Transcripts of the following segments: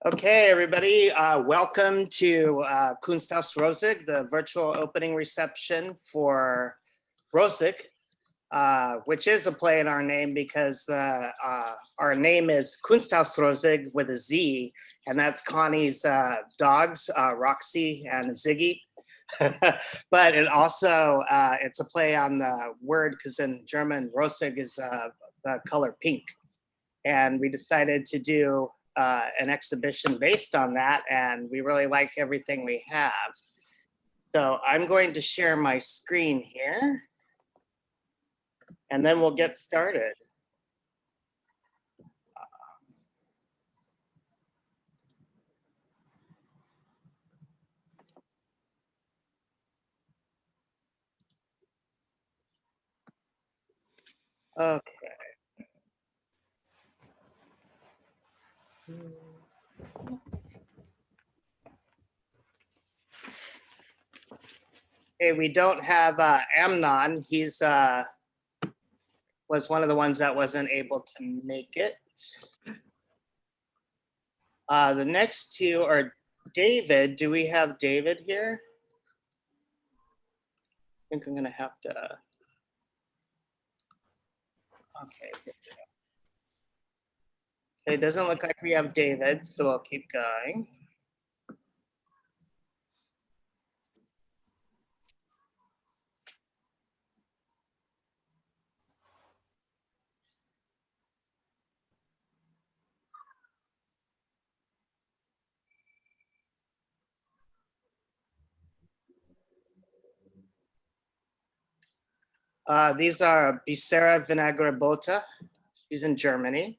Okay, everybody, welcome to Kunsthaus RoZig, the virtual opening reception for Rosig, which is a play in our name because our name is Kunsthaus RoZig with a Z, and that's Connie's dogs, Roxy and Ziggy. But it also, it's a play on the word, because in German, Rosig is the color pink. And we decided to do an exhibition based on that, and we really like everything we have. So I'm going to share my screen here, and then we'll get started. Okay. Okay, we don't have Amnon. He's was one of the ones that wasn't able to make it. The next two are David. Do we have David here? I think I'm gonna have to. Okay. It doesn't look like we have David, so we'll keep going. These are Bisera Vinagrebota. She's in Germany.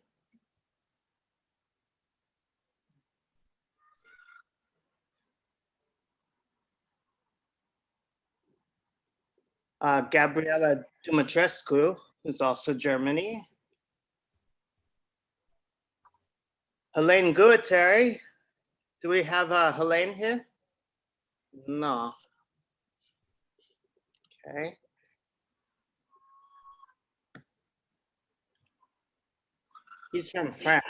Gabriela Dumitrescu, who's also Germany. Helene Guattari. Do we have Helene here? No. Okay. He's from France.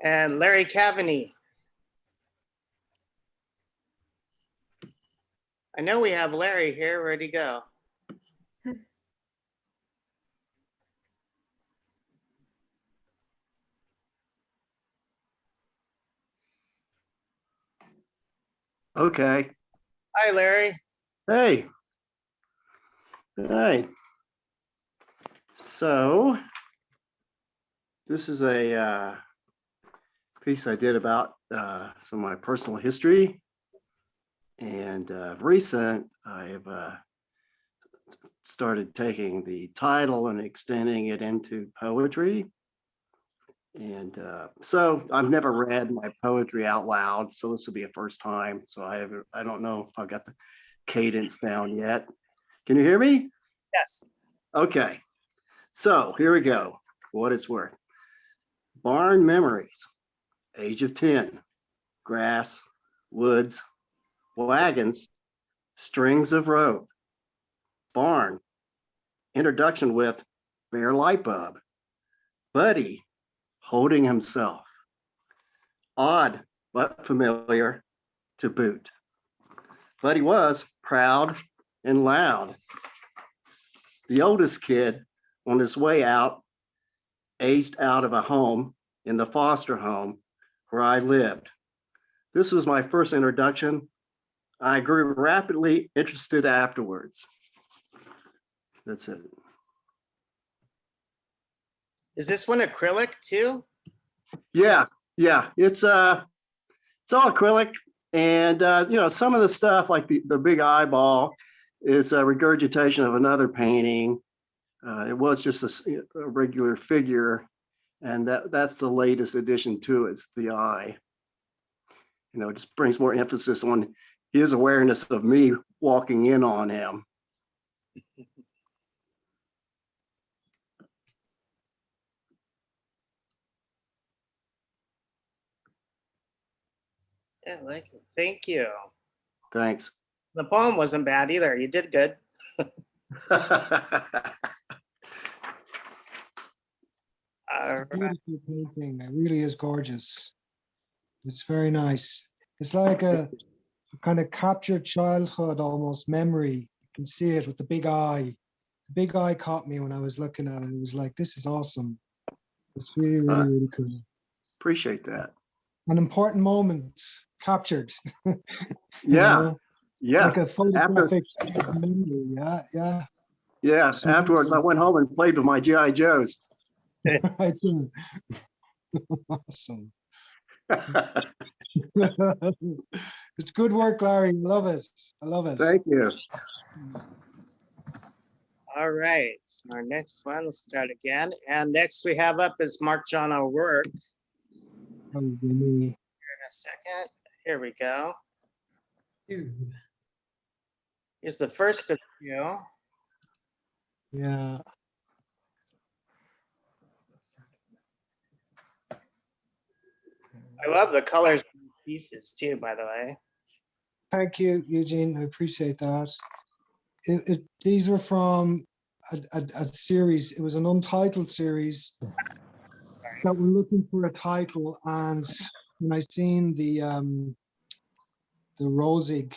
And Larry Cavaney. I know we have Larry here. Where'd he go? Okay. Hi, Larry. Hey. Hey. So this is a piece I did about some of my personal history. And recent, I've started taking the title and extending it into poetry. And so I've never read my poetry out loud, so this will be a first time. So I don't know if I've got the cadence down yet. Can you hear me? Yes. Okay. So here we go. For what it's worth. Barn memories. Age of 10. Grass, woods, wagons, strings of rope. Barn. Introduction with bare light bulb. Buddy holding himself. Odd but familiar to boot. Buddy was proud and loud. The oldest kid on his way out, aged out of a home in the foster home where I lived. This was my first introduction. I grew rapidly interested afterwards. That's it. Is this one acrylic too? Yeah. It's all acrylic, and some of the stuff like the big eyeball is a regurgitation of another painting. It was just a regular figure, and that's the latest addition to it. It's the eye. It just brings more emphasis on his awareness of me walking in on him. Yeah, thank you. Thanks. The poem wasn't bad either. You did good. It's All a right. beautiful painting. It really is gorgeous. It's very nice. It's like a kind of captured childhood almost memory. You can see it with the big eye. The big eye caught me when I was looking at it. It was like, this is awesome. It's really, really, really cool. Appreciate that. An important moment captured. you Yeah, know, yeah. like a After, photographic memory. Yeah, yeah. yeah. So- Afterwards, I went home and played with my GI Joes. Right there. Awesome. It's good work, Larry. I love it. I love it. Thank you. All right. Our next one, let's start again. And next we have up is Mark John O'Rourke. Oh, Jimmy. In a second. Here we go. Here's the first of you. Yeah. I love the colors of these pieces too, by the way. Thank you, Eugene. I appreciate that. These were from a series. It was an untitled series that were looking for a title, and when I seen the Rosig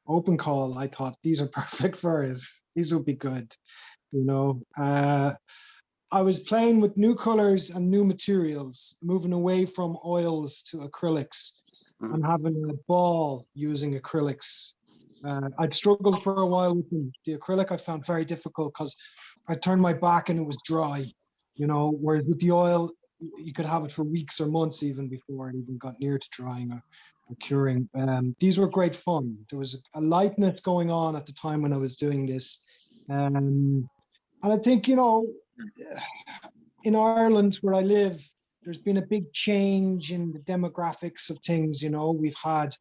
open call, I thought these are perfect for it. These would be good, you know. I was playing with new colors and new materials, moving away from oils to acrylics and having a ball using acrylics. I'd struggled for a while with them. The acrylic I found very difficult because I turned my back and it was dry, you know, whereas with the oil, you could have it for weeks or months even before it even got near to drying or curing. These were great fun. There was a lightness going on at the time when I was doing this. And I think, you know, in Ireland where I live, there's been a big change in the demographics of things. You know, we've had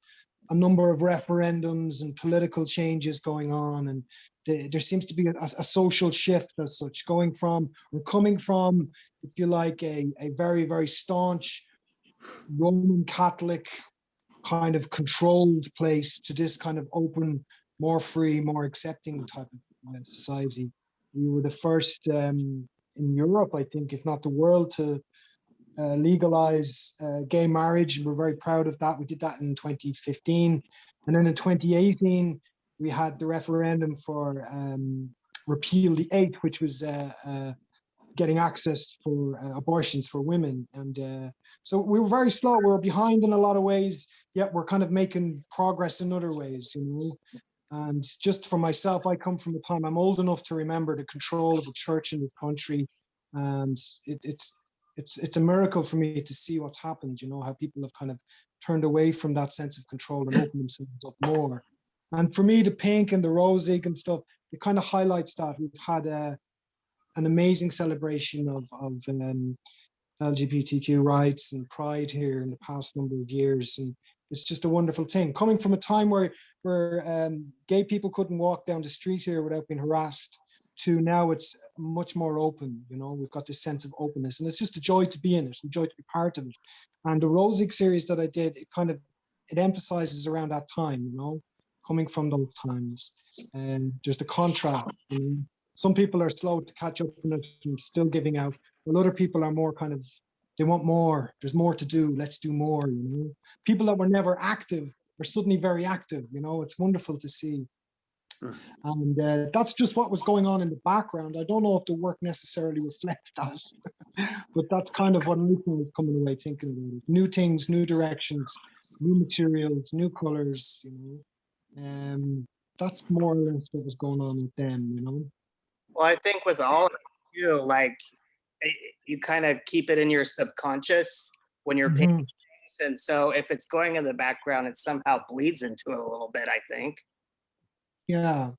a number of referendums and political changes going on, and there seems to be a social shift as such, going from or coming from, if you like, a very, very staunch Roman Catholic kind of controlled place to this kind of open, more free, more accepting type of society. We were the first in Europe, I think, if not the world, to legalize gay marriage, and we're very proud of that. We did that in 2015, and then in 2018 we had the referendum for repeal the eighth, which was getting access for abortions for women. And so we were very slow. We were behind in a lot of ways, yet we're kind of making progress in other ways, you know. And just for myself, I come from a time, I'm old enough to remember the control of the church in the country, and it's a miracle for me to see what's happened, you know, how people have kind of turned away from that sense of control and opened themselves up more. And for me, the pink and the Rosig and stuff, it kind of highlights that. We've had an amazing celebration of LGBTQ rights and pride here in the past number of years, and it's just a wonderful thing. Coming from a time where gay people couldn't walk down the street here without being harassed, to now it's much more open. You know, we've got this sense of openness, and it's just a joy to be in it, a joy to be part of it. And the Rosig series that I did, it emphasizes around that time, you know, coming from those times, and there's the contrast. You know? Some people are slow to catch up in it and still giving out, while other people are more kind of, they want more. There's more to do. Let's do more. You know, people that were never active are suddenly very active. You know, it's wonderful to see. And that's just what was going on in the background. I don't know if the work necessarily reflects that, but that's kind of what I was coming away thinking about it. New things, new directions, new materials, new colors. You know, that's more or less what was going on with them. You know. Well, I think with all of you, like you kind of keep it in your subconscious when you're painting things. And so if it's going in the background, it somehow bleeds into it a little bit, I think. Yeah.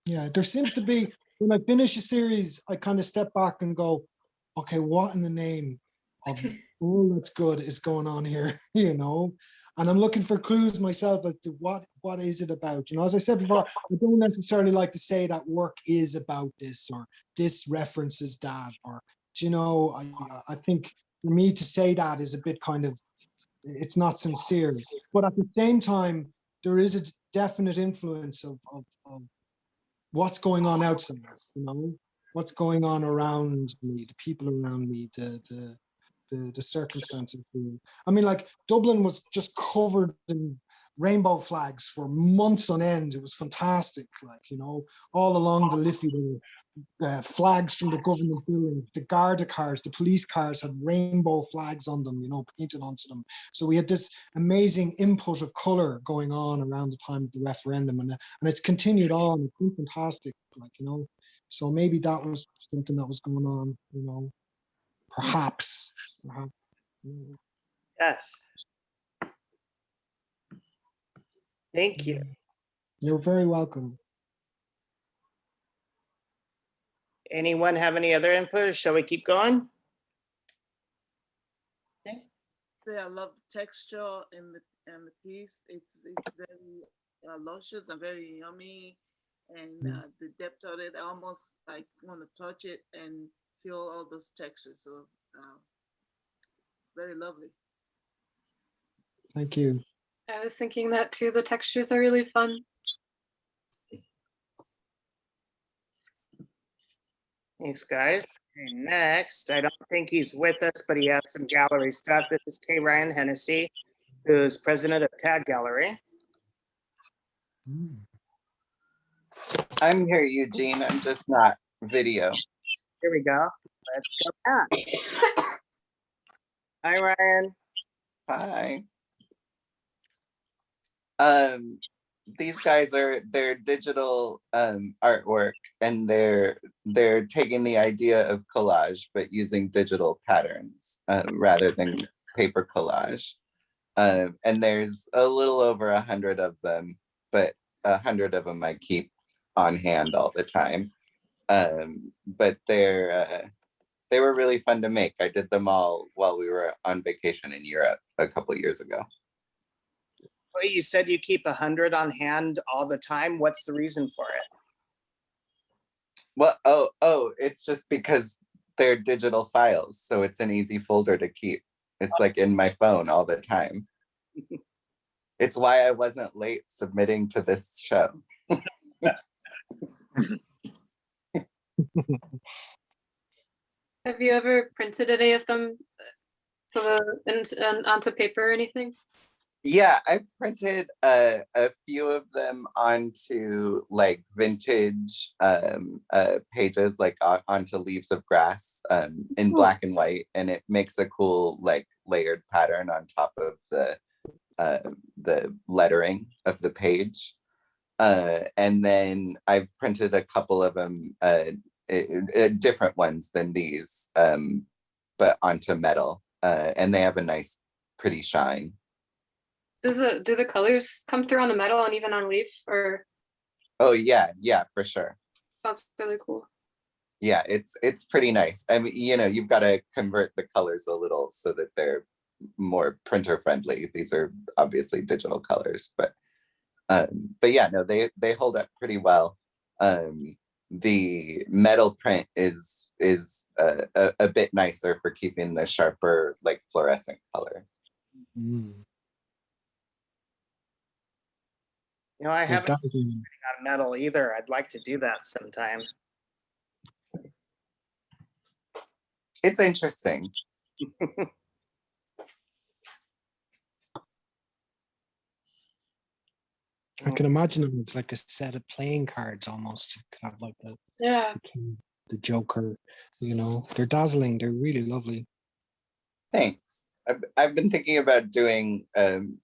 Yeah. There seems to be, when I finish a series, I kind of step back and go, okay, what in the name of all that's good is going on here, you know? And I'm looking for clues myself as to what is it about? You know, as I said before, I don't necessarily like to say that work is about this or this references that, or, you know, I think for me to say that is a bit kind of it's not sincere. But at the same time, there is a definite influence of what's going on outside, you know, what's going on around me, the people around me, the circumstances. I mean, like Dublin was just covered in rainbow flags for months on end. It was fantastic, like, you know, all along the Liffey, flags from the government buildings, the Garda cars, the police cars had rainbow flags on them, you know, painted onto them. So we had this amazing input of color going on around the time of the referendum, and it's continued on. It's been fantastic, like, you know. So maybe that was something that was going on, you know, perhaps. Yes. Thank you. You're very welcome. Anyone have any other input? Shall we keep going? I love the texture and the piece. It's very luscious and very yummy, and the depth of it, I almost like want to touch it and feel all those textures. So very lovely. Thank you. I was thinking that too. The textures are really fun. Thanks, guys. Okay, next, I don't think he's with us, but he has some gallery stuff. This is K. Ryan Hennessy, who's president of Tag Gallery. I'm here, Eugene. I'm just not video. Here we go. Let's go back. Hi, Ryan. Hi. These guys they're digital artwork, and they're taking the idea of collage but using digital patterns rather than paper collage. And there's a little over 100 of them, but 100 of them I keep on hand all the time. But they were really fun to make. I did them all while we were on vacation in Europe a couple of years ago. Well, you said you keep 100 on hand all the time. What's the reason for it? Well, it's just because they're digital files, so it's an easy folder to keep. It's like in my phone all the time. It's why I wasn't late submitting to this show. Have you ever printed any of them and onto paper or anything? Yeah, I printed a few of them onto like vintage pages, like onto leaves of grass in black and white, and it makes a cool like layered pattern on top of the lettering of the page. And then I printed a couple of them, different ones than these, but onto metal, and they have a nice, pretty shine. Do the colors come through on the metal and even on leaf, or? Oh yeah, for sure. Sounds really cool. Yeah, it's pretty nice. I mean, you know, you've got to convert the colors a little so that they're more printer friendly. These are obviously digital colors, but yeah, no, they hold up pretty well. The metal print is a bit nicer for keeping the sharper, like fluorescent colors. You know, I They're haven't definitely- on metal either. I'd like to do that sometime. It's interesting. I can imagine it looks like a set of playing cards almost. You could have like Yeah. the Joker, you know. They're dazzling. They're really lovely. Thanks. I've been thinking about doing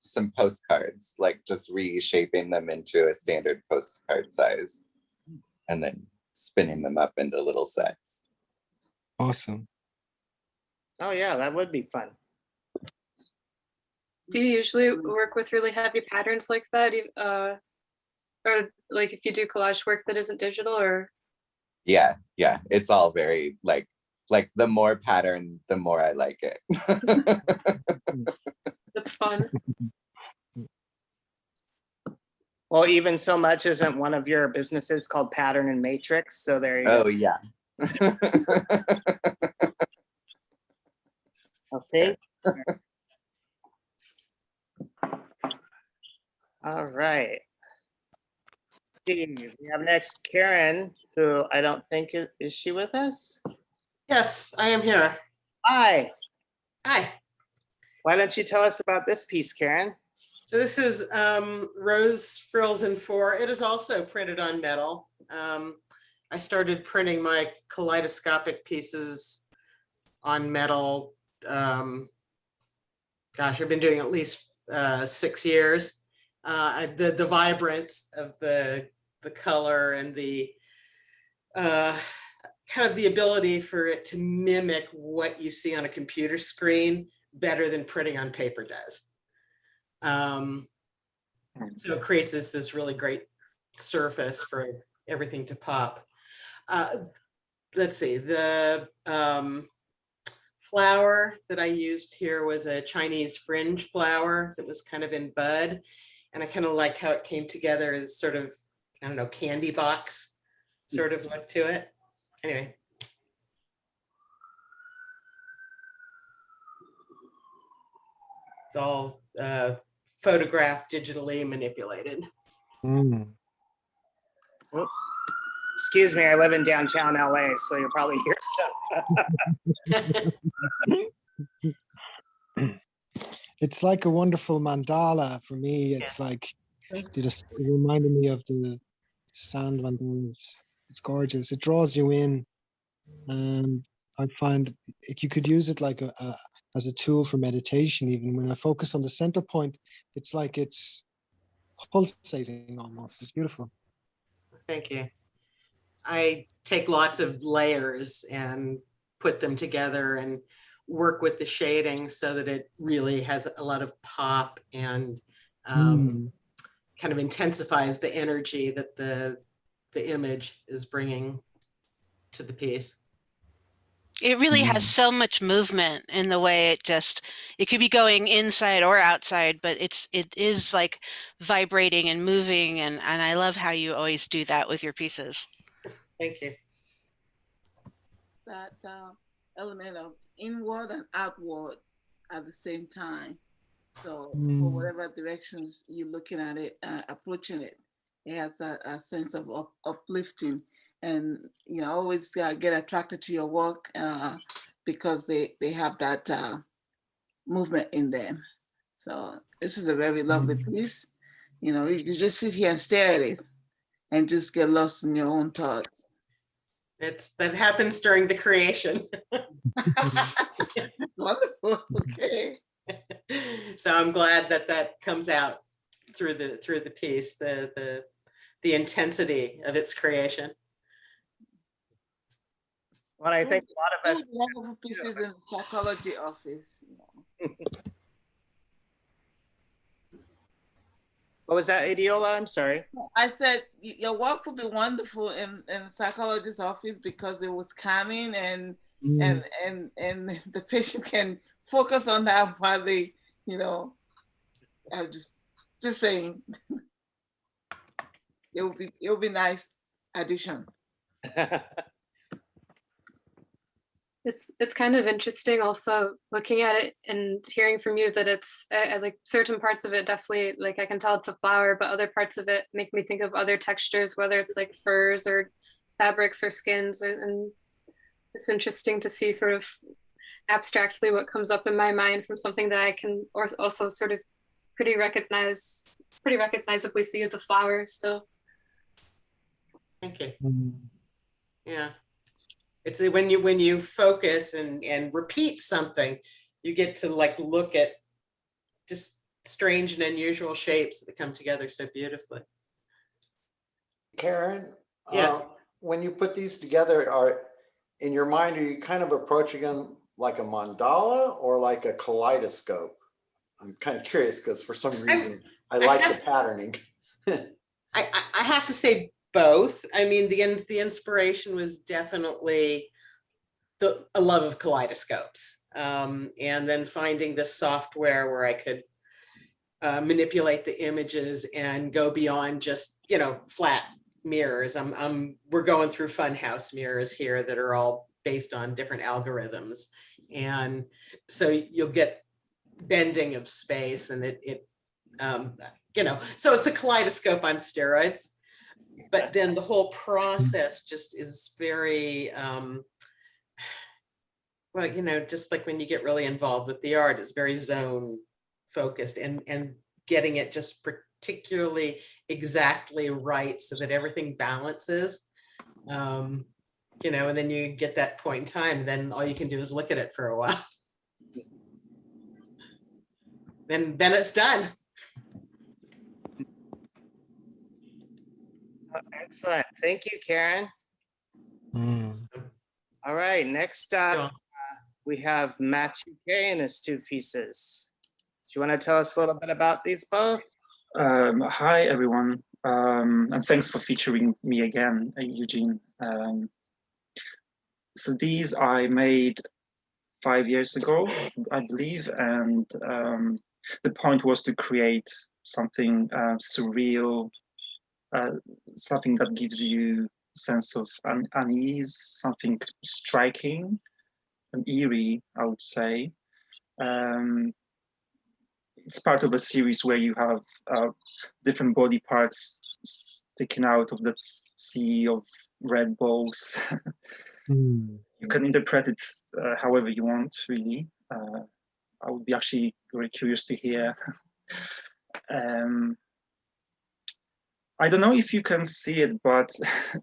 some postcards, like just reshaping them into a standard postcard size and then spinning them up into little sets. Awesome. Oh yeah, that would be fun. Do you usually work with really heavy patterns like that? Or like if you do collage work that isn't digital, or? Yeah, it's all very like the more pattern, the more I like it. That's fun. Well, even so much isn't one of your businesses called Pattern and Matrix. So there you Oh go. yeah. Okay. All right. Steve, we have next Karen, who I don't think is she with us? Yes, I am here. Hi. Hi. Why don't you tell us about this piece, Karen? So this is Rose Frills in 4. It is also printed on metal. I started printing my kaleidoscopic pieces on metal. Gosh, I've been doing at least 6 years. The vibrance of the color and the kind of the ability for it to mimic what you see on a computer screen better than printing on paper does. So it creates this really great surface for everything to pop. Let's see, the flower that I used here was a Chinese fringe flower that was kind of in bud. And I kind of like how it came together as sort of, I don't know, candy box sort of look to it. Anyway. It's all photographed, digitally manipulated. Mm. Whoop. Excuse me, I live in downtown LA, so you'll probably hear some. It's like a wonderful mandala for me. It's like it reminded me of the sand mandalas. It's gorgeous. It draws you in, and I find you could use it like as a tool for meditation. Even when I focus on the center point, it's like it's pulsating almost. It's beautiful. Thank you. I take lots of layers and put them together and work with the shading so that it really has a lot of pop and kind of intensifies the energy that the image is bringing to the piece. It really has so much movement in the way it could be going inside or outside, but it is like vibrating and moving, and I love how you always do that with your pieces. Thank you. That element of inward and outward at the same time. So for whatever directions you're looking at it, approaching it, it has a sense of uplifting. And you know, always get attracted to your work because they have that movement in them. So this is a very lovely piece. You know, you just sit here and stare at it and just get lost in your own thoughts. That happens during the creation. Wonderful. Okay. So I'm glad that comes out through the piece, the intensity of its creation. Well, I think a lot of us. Wonderful pieces in the psychology office. You know. What was that, Adiola? I'm sorry. I said your work would be wonderful in psychologist's office because it was calming and the patient can focus on that while they, you know, I'm just saying it will be nice addition. It's kind of interesting also looking at it and hearing from you that it's like certain parts of it definitely, like I can tell it's a flower, but other parts of it make me think of other textures, whether it's like furs or fabrics or skins, and it's interesting to see sort of abstractly what comes up in my mind from something that I can also sort of pretty recognizably see as a flower still. Thank you. Yeah. It's when you focus and repeat something, you get to like look at just strange and unusual shapes that come together so beautifully. Karen, yes. When you put these together, in your mind, are you kind of approaching them like a mandala or like a kaleidoscope? I'm kind of curious because for some reason I like the patterning. I have to say both. I mean, the inspiration was definitely a love of kaleidoscopes, and then finding the software where I could manipulate the images and go beyond just, you know, flat mirrors. We're going through funhouse mirrors here that are all based on different algorithms, and so you'll get bending of space, and it So it's a kaleidoscope on steroids. But then the whole process just is very, just like when you get really involved with the art, it's very zone focused and getting it just particularly exactly right so that everything balances. And then you get that point in time, then all you can do is look at it for a while. Then it's done. Excellent. Thank you, Karen. All right, next up, we have Matthew Kay and his two pieces. Do you want to tell us a little bit about these both? Hi, everyone. And thanks for featuring me again, Eugene. So these I made 5 years ago, I believe. And the point was to create something surreal, something that gives you a sense of unease, something striking and eerie, I would say. It's part of a series where you have different body parts sticking out of that sea of red balls. You can interpret it however you want, really. I would be actually very curious to hear. I don't know if you can see it, but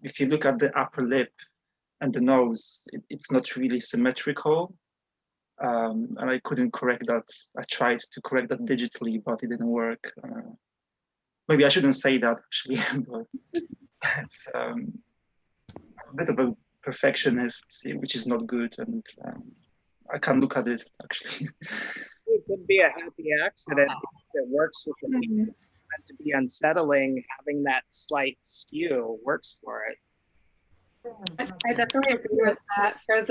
if you look at the upper lip and the nose, it's not really symmetrical. And I couldn't correct that. I tried to correct that digitally, but it didn't work. Maybe I shouldn't say that, actually, but it's a bit of a perfectionist, which is not good, and I can't look at it, actually. It could be a happy accident because it works with the people. It's meant to be unsettling. Having that slight skew works for it. I definitely agree with that. For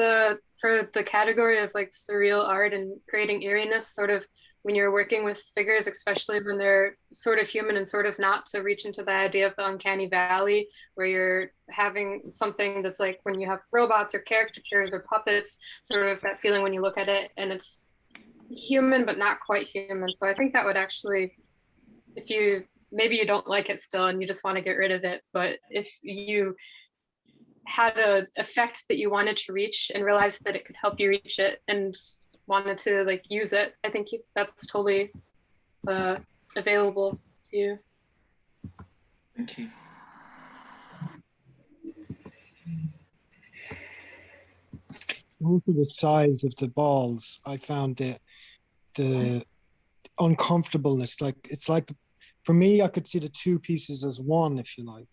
the category of like surreal art and creating eeriness, sort of when you're working with figures, especially when they're sort of human and sort of not, to reach into the idea of the uncanny valley, where you're having something that's like when you have robots or caricatures or puppets, sort of that feeling when you look at it and it's human but not quite human. So I think that would actually, if you maybe you don't like it still and you just want to get rid of it, but if you had a effect that you wanted to reach and realized that it could help you reach it and wanted to like use it, I think that's totally available to you. Thank you. Also the size of the balls, I found the uncomfortableness, like it's like, for me, I could see the two pieces as one, if you like.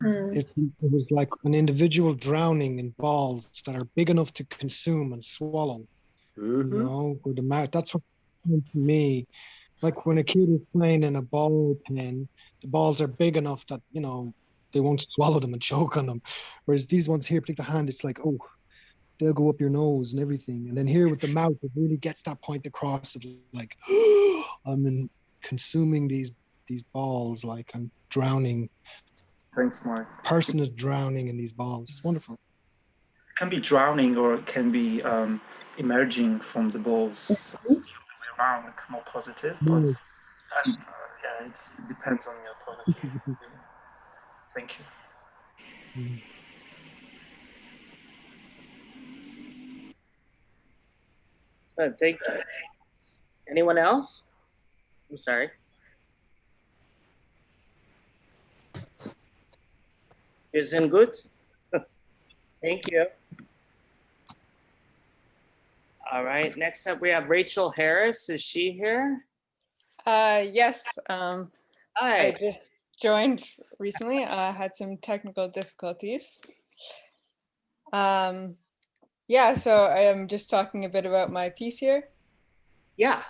If it was like an individual drowning in balls that are big enough to consume and swallow, you know, with the mouth. That's what came to me. Like when a kid is playing in a ball pen, the balls are big enough that, you know, they won't swallow them and choke on them. Whereas these ones here, take the hand, it's like, oh, they'll go up your nose and everything. And then here with the mouth, it really gets that point across of like, I'm consuming these balls, like I'm drowning. Thanks, Mark. Person is drowning in these balls. It's wonderful. It can be drowning or it can be emerging from the balls. So it's the other way around, like more positive. But yeah, it depends on your point of view. Thank you. So thank you. Anyone else? I'm sorry. Isn't good? Thank you. All right, next up we have Rachel Harris. Is she here? Yes. Hi. I just joined recently. Had some technical difficulties. Yeah, so I am just talking a bit about my piece here. Yeah,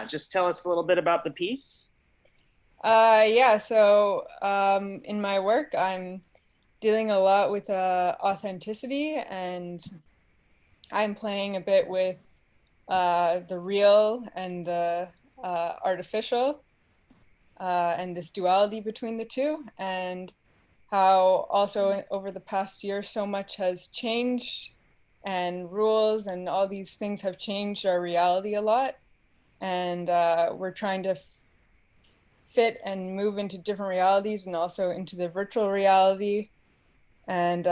just tell us a little bit about the piece. Yeah, so in my work, I'm dealing a lot with authenticity, and I'm playing a bit with the real and the artificial, and this duality between the two, and how also over the past year so much has changed, and rules and all these things have changed our reality a lot, and we're trying to fit and move into different realities and also into the virtual reality. And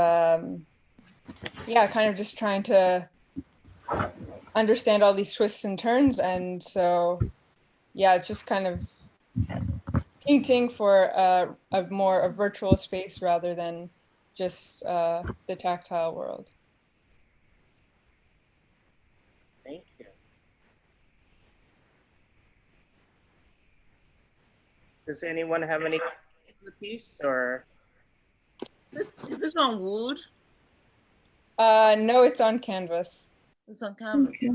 yeah, kind of just trying to understand all these twists and turns. And so, yeah, it's just kind of painting for a virtual space rather than just the tactile world. Thank you. Does anyone have any questions on the piece or? Is this on wood? No, it's on canvas. It's on canvas. Okay.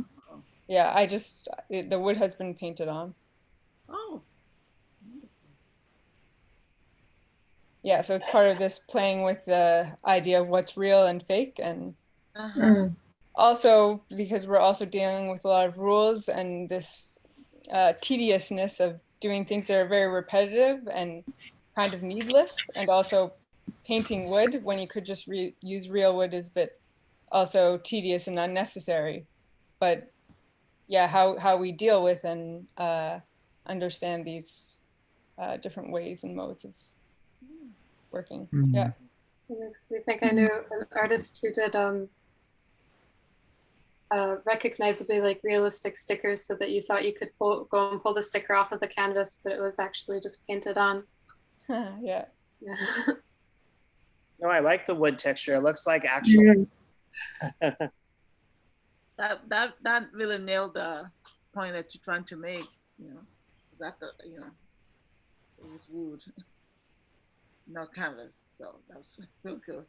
Yeah, the wood has been painted on. Oh. Yeah, so it's part of this playing with the idea of what's real and fake, and also because we're also dealing with a lot of rules and this tediousness of doing things that are very repetitive and kind of needless, and also painting wood when you could just use real wood is a bit also tedious and unnecessary. But yeah, how we deal with and understand these different ways and modes of working. Yeah. It makes me think I knew an artist who did recognizably like realistic stickers so that you thought you could go and pull the sticker off of the canvas, but it was actually just painted on. Yeah. Yeah. No, I like the wood texture. It looks like actual. That really nailed the point that you're trying to make. You know, that it was wood, not canvas. So that was real good.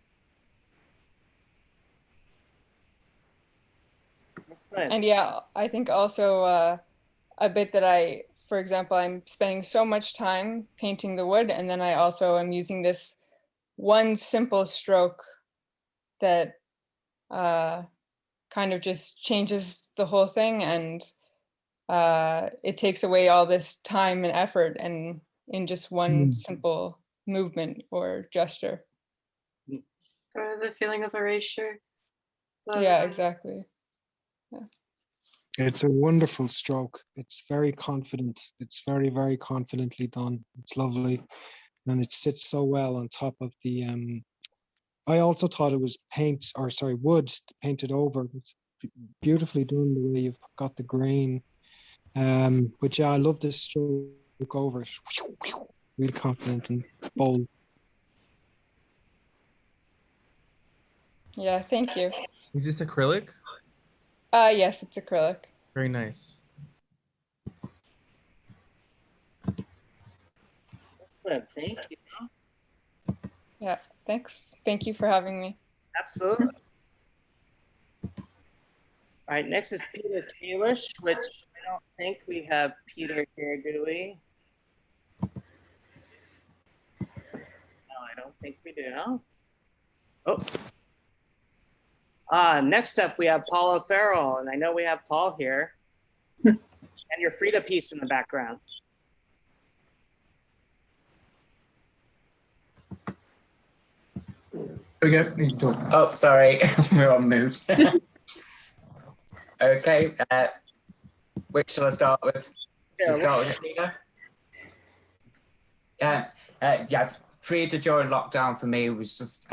Excellent. And yeah, I think also a bit that for example, I'm spending so much time painting the wood, and then I also am using this one simple stroke that kind of just changes the whole thing, and it takes away all this time and effort and in just one simple movement or gesture. The feeling of erasure. Yeah, exactly. Yeah. It's a wonderful stroke. It's very confident. It's very, very confidently done. It's lovely. And it sits so well on top of the, I also thought it was wood painted over. It's beautifully done the way you've got the grain. But yeah, I love this stroke over it. Really confident and bold. Yeah, thank you. Is this acrylic? Yes, it's acrylic. Very nice. Excellent. Thank you. Yeah, thanks. Thank you for having me. Absolutely. All right, next is Peter Kalish, which I don't think we have Peter here, do we? No, I don't think we do. Oh. Next up, we have Paul O'Farrell, and I know we have Paul here. And your Frida piece in the background. Oh, sorry, we're on mute. Okay, which shall I start with? Shall I start with Frida? Yeah, Frida during lockdown for me was just,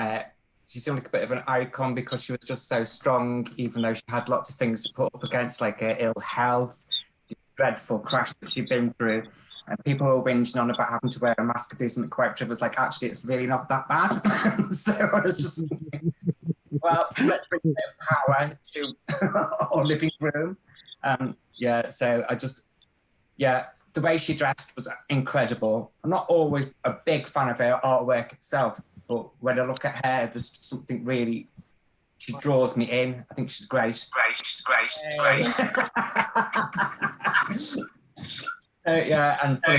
she seemed like a bit of an icon because she was just so strong, even though she had lots of things to put up against, like her ill health, the dreadful crash that she'd been through. And people were whinging on about having to wear a mask or do something corrective. It was like, actually, it's really not that bad. So I was just thinking, well, let's bring a bit of power to our living room. Yeah, so the way she dressed was incredible. I'm not always a big fan of her artwork itself, but when I look at her, there's something really, she draws me in. I think she's great. She's great. Yeah, and so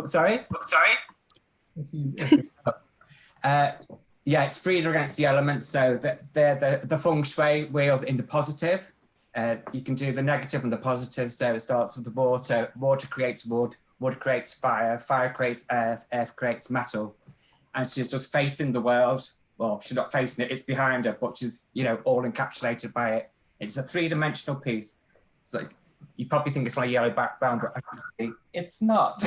sorry. Yeah, it's Frida against the elements. So they're the feng shui wheel in the positive. You can do the negative and the positive. So it starts with the water. Water creates wood. Wood creates fire. Fire creates earth. Earth creates metal. And she's just facing the world. Well, she's not facing it. It's behind her, but she's all encapsulated by it. It's a three-dimensional piece. It's like you probably think it's on a yellow background, but actually it's not.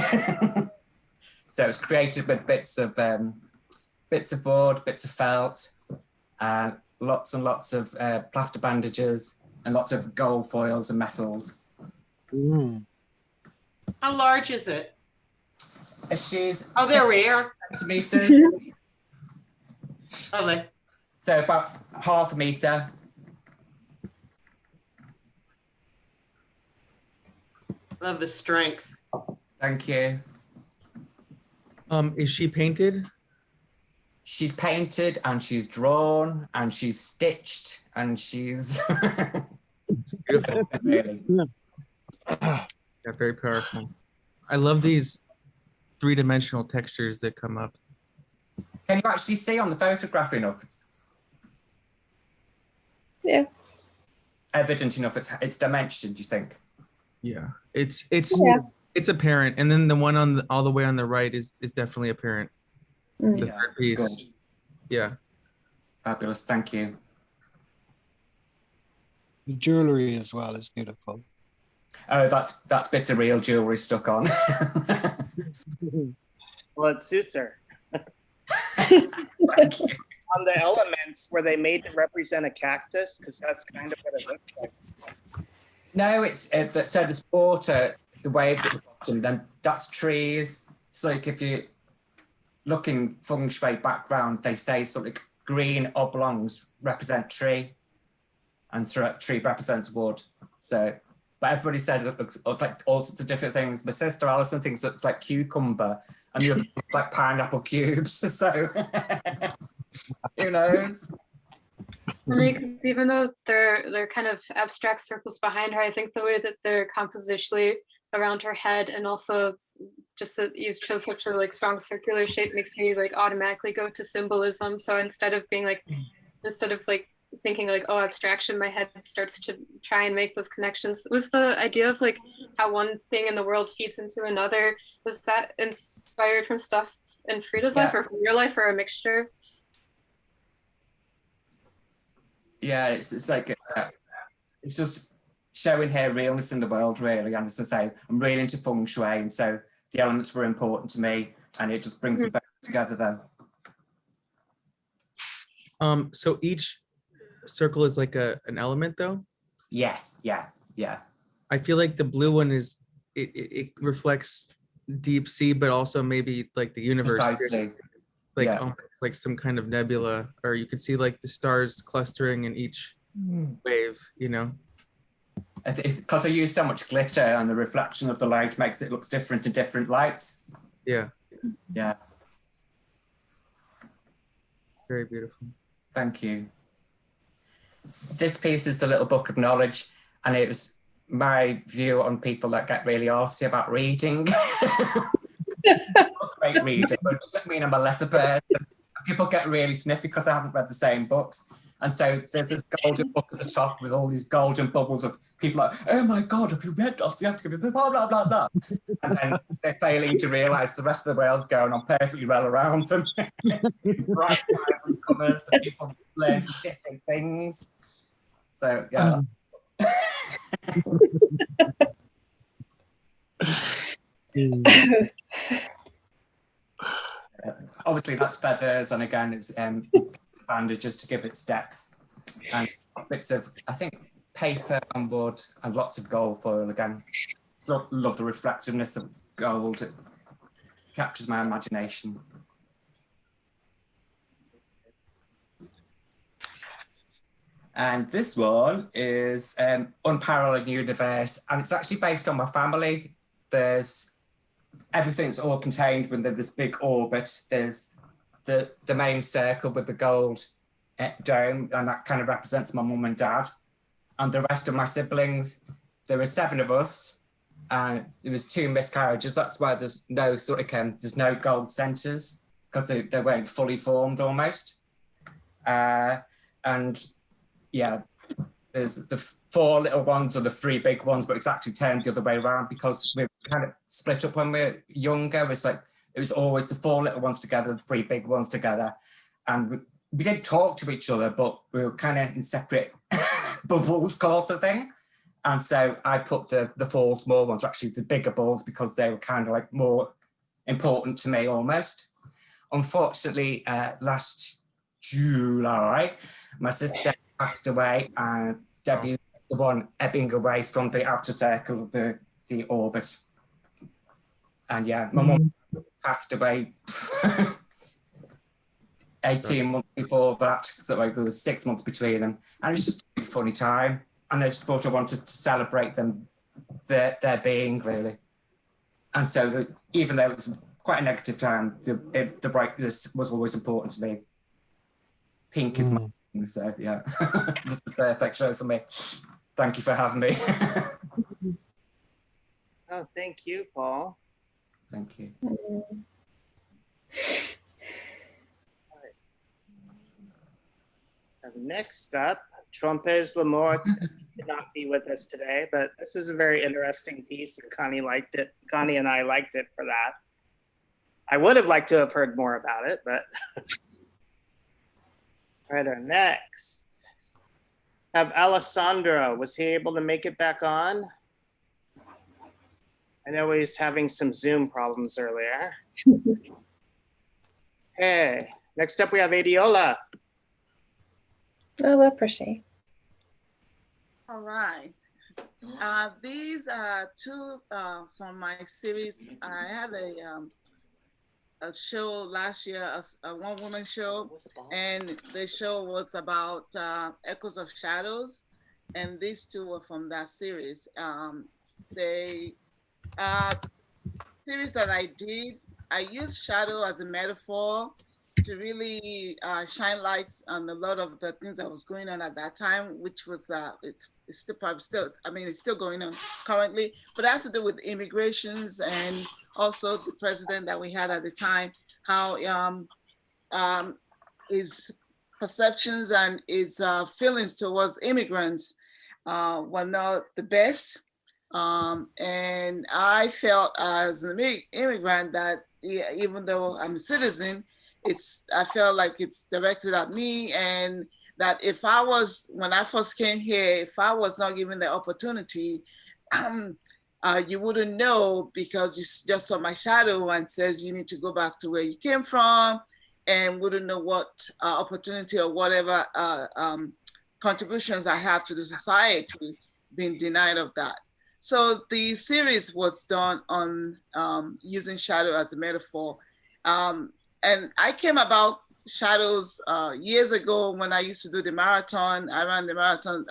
So it's created with bits of board, bits of felt, lots and lots of plaster bandages, and lots of gold foils and metals. Mm. How large is it? She's Oh, there we are. centimeters. Lovely. So about half a meter. Love the strength. Thank you. Is she painted? She's painted and she's drawn and she's stitched and she's It's beautiful. really. Yeah, very powerful. I love these three-dimensional textures that come up. Can you actually see on the photograph enough? Yeah. Evident enough it's dimension, do you think? Yeah, Yeah. it's apparent, and then the one on all the way on the right is definitely apparent. Mm. The Yeah, third piece. good. Yeah. Fabulous, thank you. The jewelry as well is beautiful. Oh, that's bits of real jewelry stuck on. Well, it suits her. Thank you. On the elements, were they made to represent a cactus? Because that's kind of what it looks like. No, it's so there's water, the waves at the bottom, then that's trees. It's like if you looking feng shui background, they say something green oblongs represent tree, and tree represents wood. So, but everybody said it looks like all sorts of different things. My sister Alison thinks it looks like cucumber, and the other looks like pineapple cubes. So, who knows? Because even though they're kind of abstract circles behind her, I think the way that they're compositionally around her head, and also just that you chose such a like strong circular shape, makes me like automatically go to symbolism. So instead of thinking like, oh, abstraction, my head starts to try and make those connections. Was the idea of like how one thing in the world feeds into another, was that inspired from stuff in Frida's life or from your life, or a mixture? Yeah, it's like it's just showing her realness in the world, really. And as I say, I'm really into feng shui, and so the elements were important to me, and it just brings it back together then. So each circle is like an element, though? Yes, yeah. I feel like the blue one is it reflects deep sea, but also maybe like the universe. Precisely. Like Yeah. almost like some kind of nebula, or you can see like the stars clustering in each wave, you know? Because I use so much glitter, and the reflection of the light makes it look different to different lights. Yeah. Yeah. Very beautiful. Thank you. This piece is the little book of knowledge, and it was my view on people that get really arsy about reading. I'm a great reader, but it doesn't mean I'm a lesser person. People get really sniffy because I haven't read the same books. And so there's this golden book at the top with all these golden bubbles of people like, oh my God, have you read Dostoevsky? Blah, blah, blah, blah. And then they're failing to realise the rest of the world's going on perfectly well around them. Bright colours, and people learn from different things. So, yeah. Obviously that's feathers, and again it's bandages to give its depth, and bits of, I think, paper and wood, and lots of gold foil again. Love the reflectiveness of gold. It captures my imagination. And this one is Unparalleled Universe, and it's actually based on my family. There's everything's all contained within this big orbit. There's the main circle with the gold dome, and that kind of represents my mum and dad. And the rest of my siblings, there were 7 of us, and there was 2 miscarriages. That's why there's no sort of there's no gold centers, because they weren't fully formed almost. And yeah, there's the 4 little ones or the 3 big ones, but it's actually turned the other way around because we kind of split up when we were younger. It's like it was always the 4 little ones together, the 3 big ones together, and we did talk to each other, but we were kind of in separate bubbles, sort of thing. And so I put the 4 small ones, actually the bigger balls, because they were kind of like more important to me almost. Unfortunately, last July, my sister passed away, and Debbie, the one ebbing away from the outer circle of the orbit. And yeah, my mum passed away 18 months before that, so like there was 6 months between them, and it was just a funny time. And I just thought I wanted to celebrate them, their being really. And so even though it was quite a negative time, the brightness was always important to me. Pink is my thing, so yeah, this is the perfect show for me. Thank you for having me. Oh, thank you, Paul. Thank you. Next up, Trompez Lamort could not be with us today, but this is a very interesting piece, and Connie liked it. Connie and I liked it for that. I would have liked to have heard more about it, but right, our next. Have Alessandro, was he able to make it back on? I know he's having some Zoom problems earlier. Hey, next up we have Adiola. Oh, proszę. All right. These are 2 from my series. I had a show last year, a one-woman show, and the show was about Echoes of Shadows, and these 2 were from that series. They series that I did, I used shadow as a metaphor to really shine lights on a lot of the things that was going on at that time, which was it's still probably still, I mean, it's still going on currently, but it has to do with immigrations and also the president that we had at the time, how his perceptions and his feelings towards immigrants were not the best. And I felt as an immigrant that even though I'm a citizen, I felt like it's directed at me, and that if I was, when I first came here, if I was not given the opportunity, you wouldn't know, because you just saw my shadow and says you need to go back to where you came from, and wouldn't know what opportunity or whatever contributions I have to the society, being denied of that. So the series was done on using shadow as a metaphor. And I came about shadows years ago when I used to do the marathon. I ran the marathon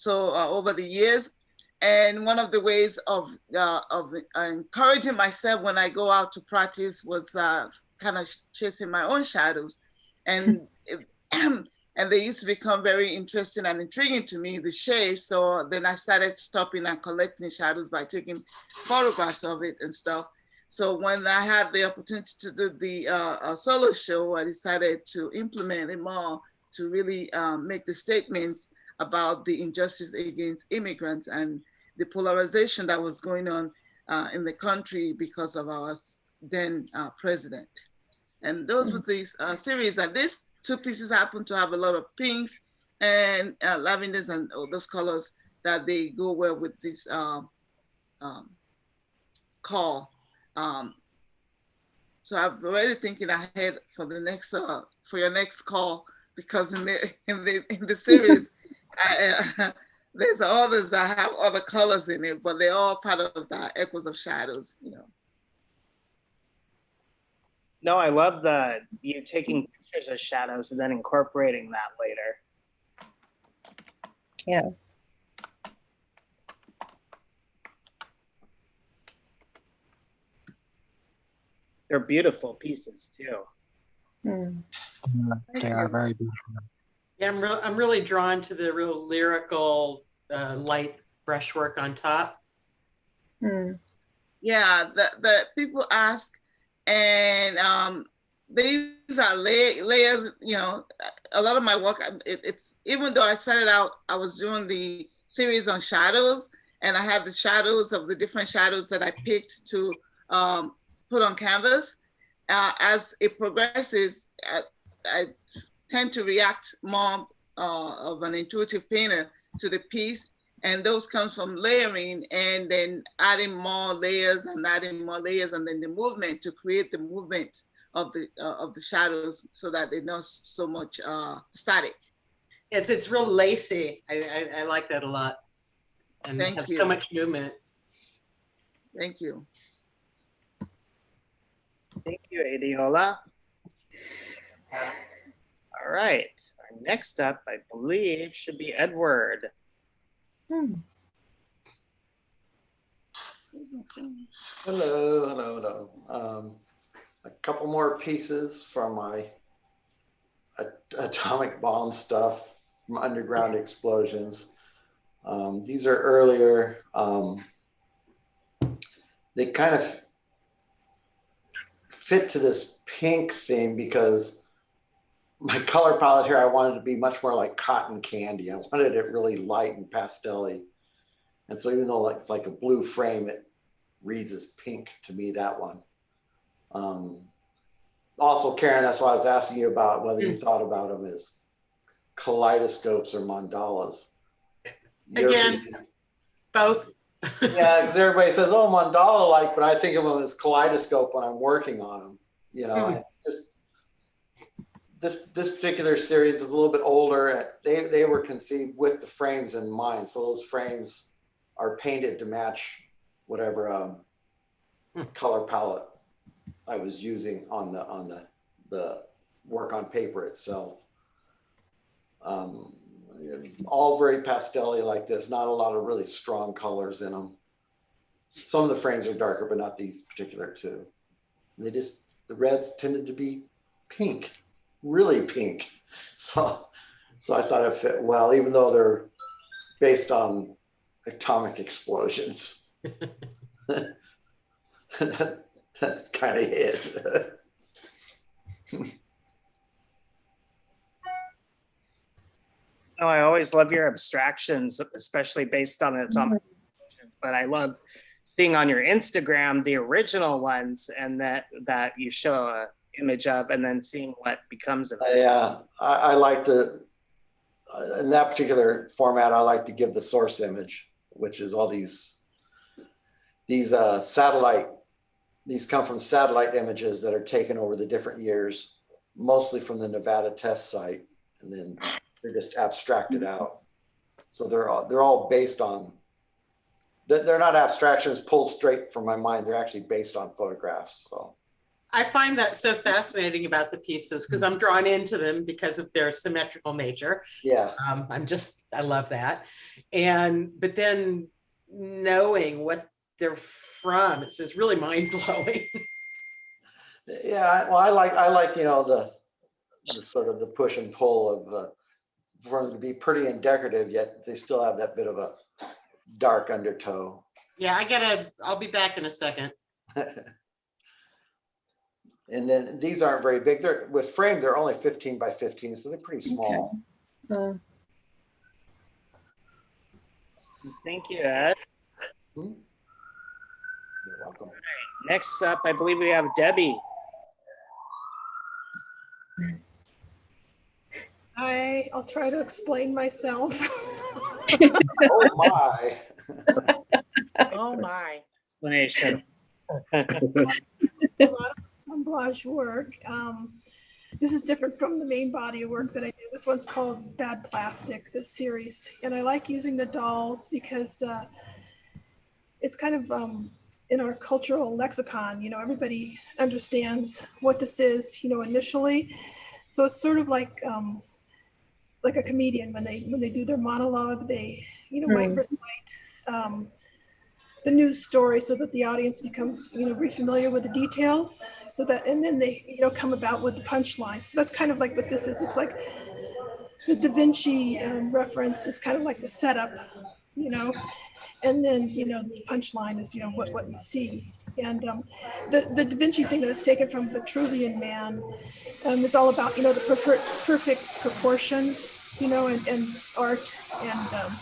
over the years. And one of the ways of encouraging myself when I go out to practice was kind of chasing my own shadows. And and they used to become very interesting and intriguing to me, the shapes. So then I started stopping and collecting shadows by taking photographs of it and stuff. So when I had the opportunity to do the solo show, I decided to implement it more to really make the statements about the injustice against immigrants and the polarization that was going on in the country because of our then president. And those were these series. And these 2 pieces happen to have a lot of pinks and lavenders and all those colors that they go well with this call. So I'm already thinking ahead for the next for your next call, because in the series there's others that have other colors in it, but they're all part of the Echoes of Shadows, you know. No, I love you taking pictures of shadows and then incorporating that later. Yeah. They're beautiful pieces too. They are very beautiful. Yeah, I'm really drawn to the real lyrical light brushwork on top. Yeah, the people ask, and these are layers, you know. A lot of my work, it's even though I started out, I was doing the series on shadows, and I had the shadows of the different shadows that I picked to put on canvas. As it progresses, I tend to react more of an intuitive painter to the piece, And those comes from layering and then adding more layers and adding more layers, and then the movement to create the movement of the shadows so that they're not so much static. It's real lacy. I like that a lot. And Thank have you. so much movement. Thank you. Thank you, Adiola. All right, our next up, I believe, should be Edward. Hello. A couple more pieces from my atomic bomb stuff from underground explosions. These are earlier. They kind of fit to this pink theme because my color palette here, I wanted to be much more like cotton candy. I wanted it really light and pastel-y. And so even though it's like a blue frame, it reads as pink to me, that one. Also, Karen, that's why I was asking you about whether you thought about them as kaleidoscopes or mandalas. Again, both. Yeah, because everybody says, oh, mandala-like, but I think of them as kaleidoscope when I'm working on them. You know, and just this particular series is a little bit older. They were conceived with the frames in mind. So those frames are painted to match whatever color palette I was using on the work on paper itself. All very pastel-y like this, not a lot of really strong colors in them. Some of the frames are darker, but not these particular two. And the reds tended to be pink, really pink. So I thought it fit well, even though they're based on atomic explosions. That's kind of it. Oh, I always love your abstractions, especially based on atomic explosions, but I love seeing on your Instagram the original ones and that you show an image of, and then seeing what becomes of it. Yeah, I like to, in that particular format, I like to give the source image, which is all these satellite, these come from satellite images that are taken over the different years, mostly from the Nevada test site, and then they're just abstracted out. So they're all based on, they're not abstractions pulled straight from my mind. They're actually based on photographs. So I find that so fascinating about the pieces because I'm drawn into them because of their symmetrical nature. Yeah. I love that. But then knowing what they're from, it's just really mind blowing. Yeah, well, I like you know, the sort of the push and pull of for them to be pretty and decorative, yet they still have that bit of a dark undertow. Yeah, I'll be back in a second. And then these aren't very big. They're with frame, they're only 15 by 15, so they're pretty small. Thank you, Ed. You're welcome. Next up, I believe we have Debbie. I'll try to explain myself. Oh my. Oh my. Explanation. A lot of assemblage work. This is different from the main body of work that I do. This one's called Bad Plastic, this series. And I like using the dolls because it's kind of in our cultural lexicon, you know, everybody understands what this is, you know, initially. So it's sort of like a comedian when they do their monologue, they, you know, might recite the news story so that the audience becomes, you know, very familiar with the details. So that, and then they, you know, come about with the punchline. So that's kind of like what this is. It's like the Da Vinci reference is kind of like the setup, you know, and then, you know, the punchline is, you know, what you see. And the Da Vinci thing that is taken from Vitruvian Man is all about, you know, the perfect proportion, you know, and art and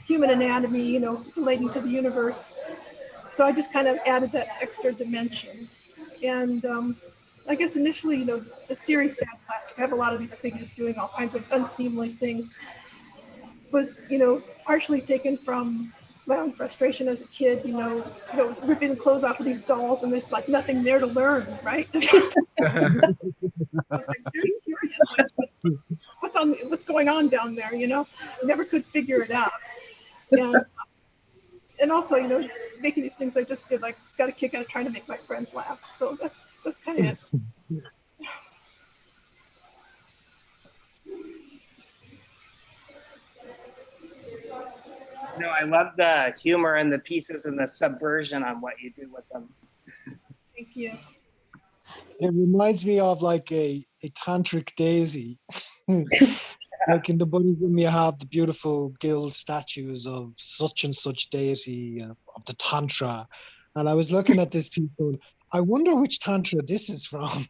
human anatomy, you know, relating to the universe. So I just kind of added that extra dimension. And I guess initially, you know, the series Bad Plastic, I have a lot of these figures doing all kinds of unseemly things. was, partially taken from my own frustration as a kid, ripping clothes off of these dolls, and there's like nothing there to learn, right? I was like very curious, like what's going on down there, Never could figure it out. And also, making these things I just did, like, got a kick out of trying to make my friends laugh. So that's kind of it. No, I love the humor and the pieces and the subversion on what you do with them. Thank you. It reminds me of like a tantric deity. Like in the Buddhism, you have the beautiful gilt statues of such and such deity of the Tantra. And I was looking at this piece going, I wonder which Tantra this is from.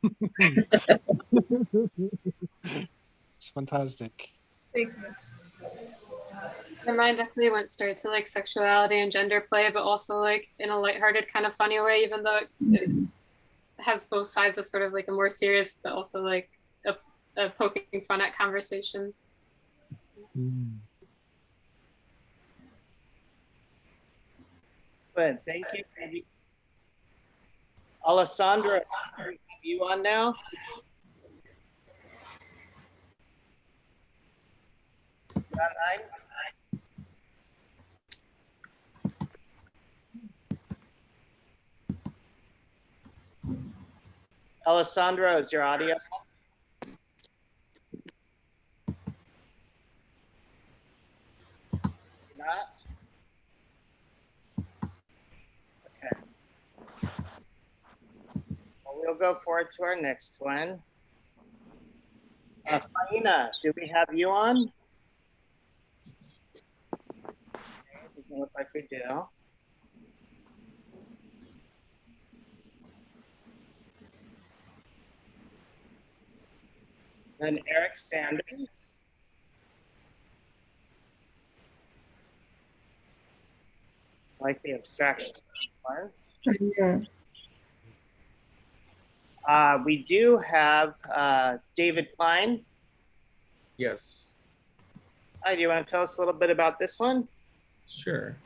It's fantastic. Thank you. My mind definitely went straight to like sexuality and gender play, but also like in a lighthearted kind of funny way, even though it has both sides of sort of like a more serious, but also like a poking fun at conversation. Good, thank you. Alessandra, are you on now? Alessandra, is your audio? Not? Okay. Well, we'll go forward to our next one. Faina, do we have you on? Okay, doesn't look like we do. Then Eric Sanders. Like the abstraction ones. We do have David Klein. Yes. Hi, do you want to tell us a little bit about this one? Sure.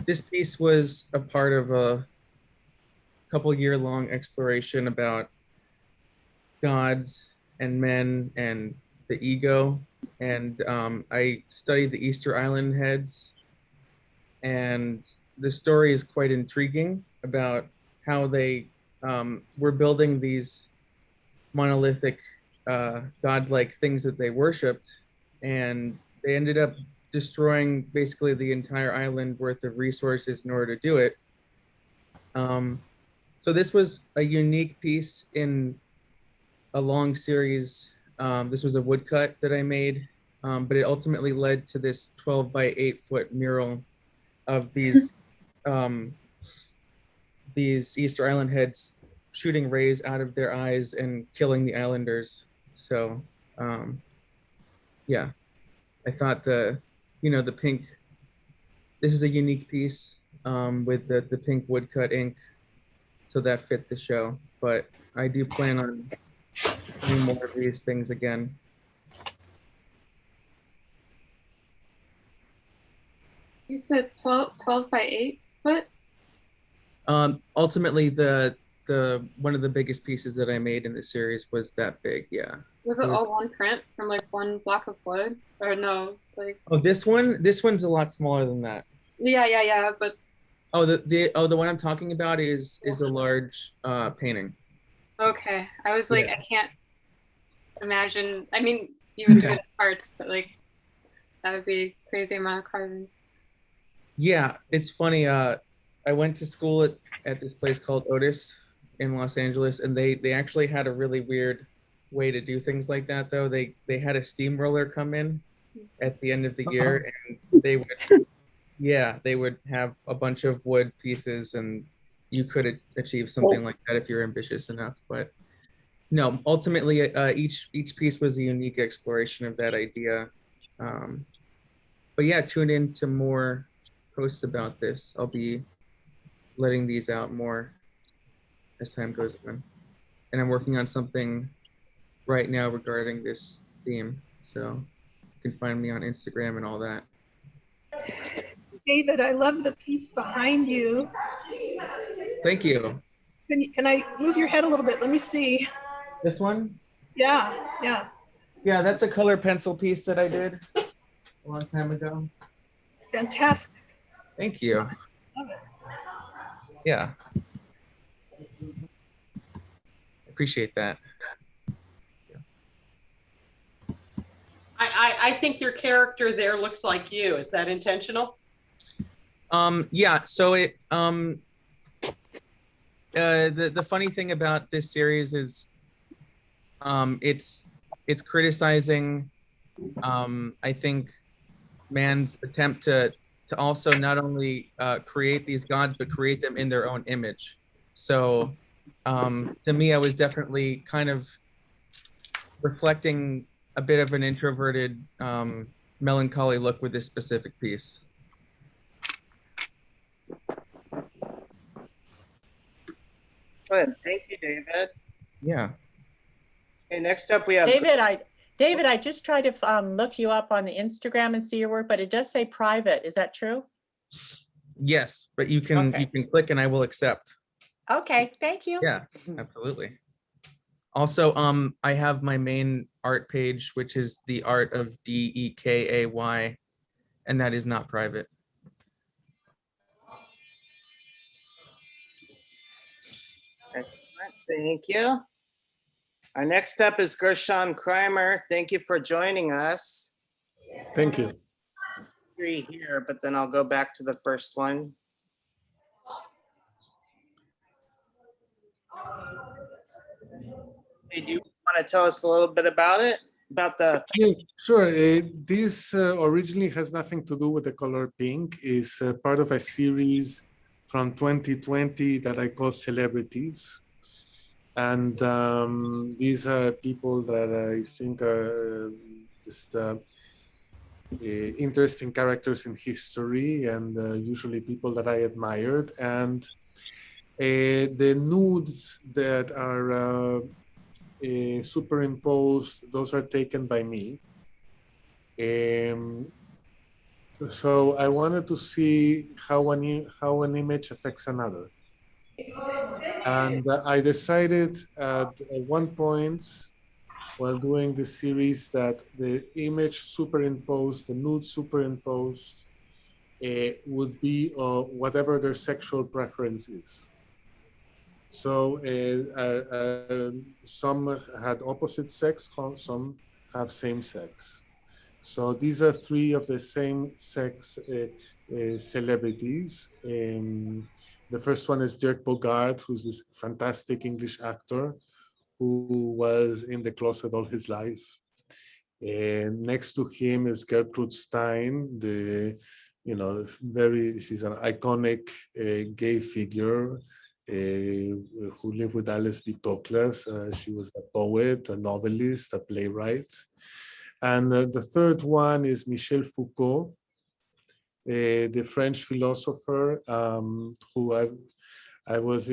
This piece was a part of a couple-year-long exploration about gods and men and the ego. And I studied the Easter Island heads. And the story is quite intriguing about how they were building these monolithic godlike things that they worshipped. And they ended up destroying basically the entire island worth of resources in order to do it. So this was a unique piece in a long series. This was a woodcut that I made, but it ultimately led to this 12 by 8 foot mural of these Easter Island heads shooting rays out of their eyes and killing the islanders. So yeah, I thought the pink, this is a unique piece with the pink woodcut ink, so that fit the show. But I do plan on doing more of these things again. You said 12 by 8 foot? Ultimately, the one of the biggest pieces that I made in the series was that big. Yeah. Was it all one print from like one block of wood, or no? Like. Oh, this one's a lot smaller than that. Yeah. But. Oh, the one I'm talking about is a large painting. Okay, I was like, Yeah. I can't imagine. I mean, you would do it in parts, but like that would be a crazy amount of carving. Yeah, it's funny. I went to school at this place called Otis in Los Angeles, and they actually had a really weird way to do things like that. Though they had a steamroller come in at the end of the year, and they would have a bunch of wood pieces, and you could achieve something like that if you're ambitious enough. But no, ultimately, each piece was a unique exploration of that idea. But yeah, tune in to more posts about this. I'll be letting these out more as time goes on. And I'm working on something right now regarding this theme. So can find me on Instagram and all that. David, I love the piece behind you. Thank you. Can I move your head a little bit? Let me see. This one? Yeah, yeah. Yeah, that's a color pencil piece that I did a long time ago. Fantastic. Thank you. Love it. Yeah. Appreciate that. I think your character there looks like you. Is that intentional? Yeah, so it the funny thing about this series is it's criticizing I think man's attempt to also not only create these gods but create them in their own image. So to me, I was definitely kind of reflecting a bit of an introverted melancholy look with this specific piece. Good. Thank you, David. Yeah. Okay, next up we have David, I just tried to look you up on the Instagram and see your work, but it does say private. Is that true? Yes, but you can click and I will accept. Okay, thank you. Yeah, absolutely. Also, I have my main art page, which is the art of DEKAY, and that is not private. Excellent. Thank you. Our next up is Gershon Kreimer. Thank you for joining us. Thank you. Three here, but then I'll go back to the first one. Hey, do you want to tell us a little bit about it? About the Yeah, sure. This originally has nothing to do with the color pink. It's part of a series from 2020 that I call Celebrities. And these are people that I think are just interesting characters in history, and usually people that I admired. And the nudes that are superimposed, those are taken by me. So I wanted to see how an image affects another. And I decided at one point while doing this series that the image superimposed, the nude superimposed, would be whatever their sexual preference is. So some had opposite sex, some have same sex. So these are three of the same sex celebrities. The first one is Dirk Bogarde, who's this fantastic English actor who was in the closet all his life. And next to him is Gertrude Stein, she's an iconic gay figure who lived with Alice B. Toklas. She was a poet, a novelist, a playwright. And the third one is Michel Foucault, the French philosopher who I was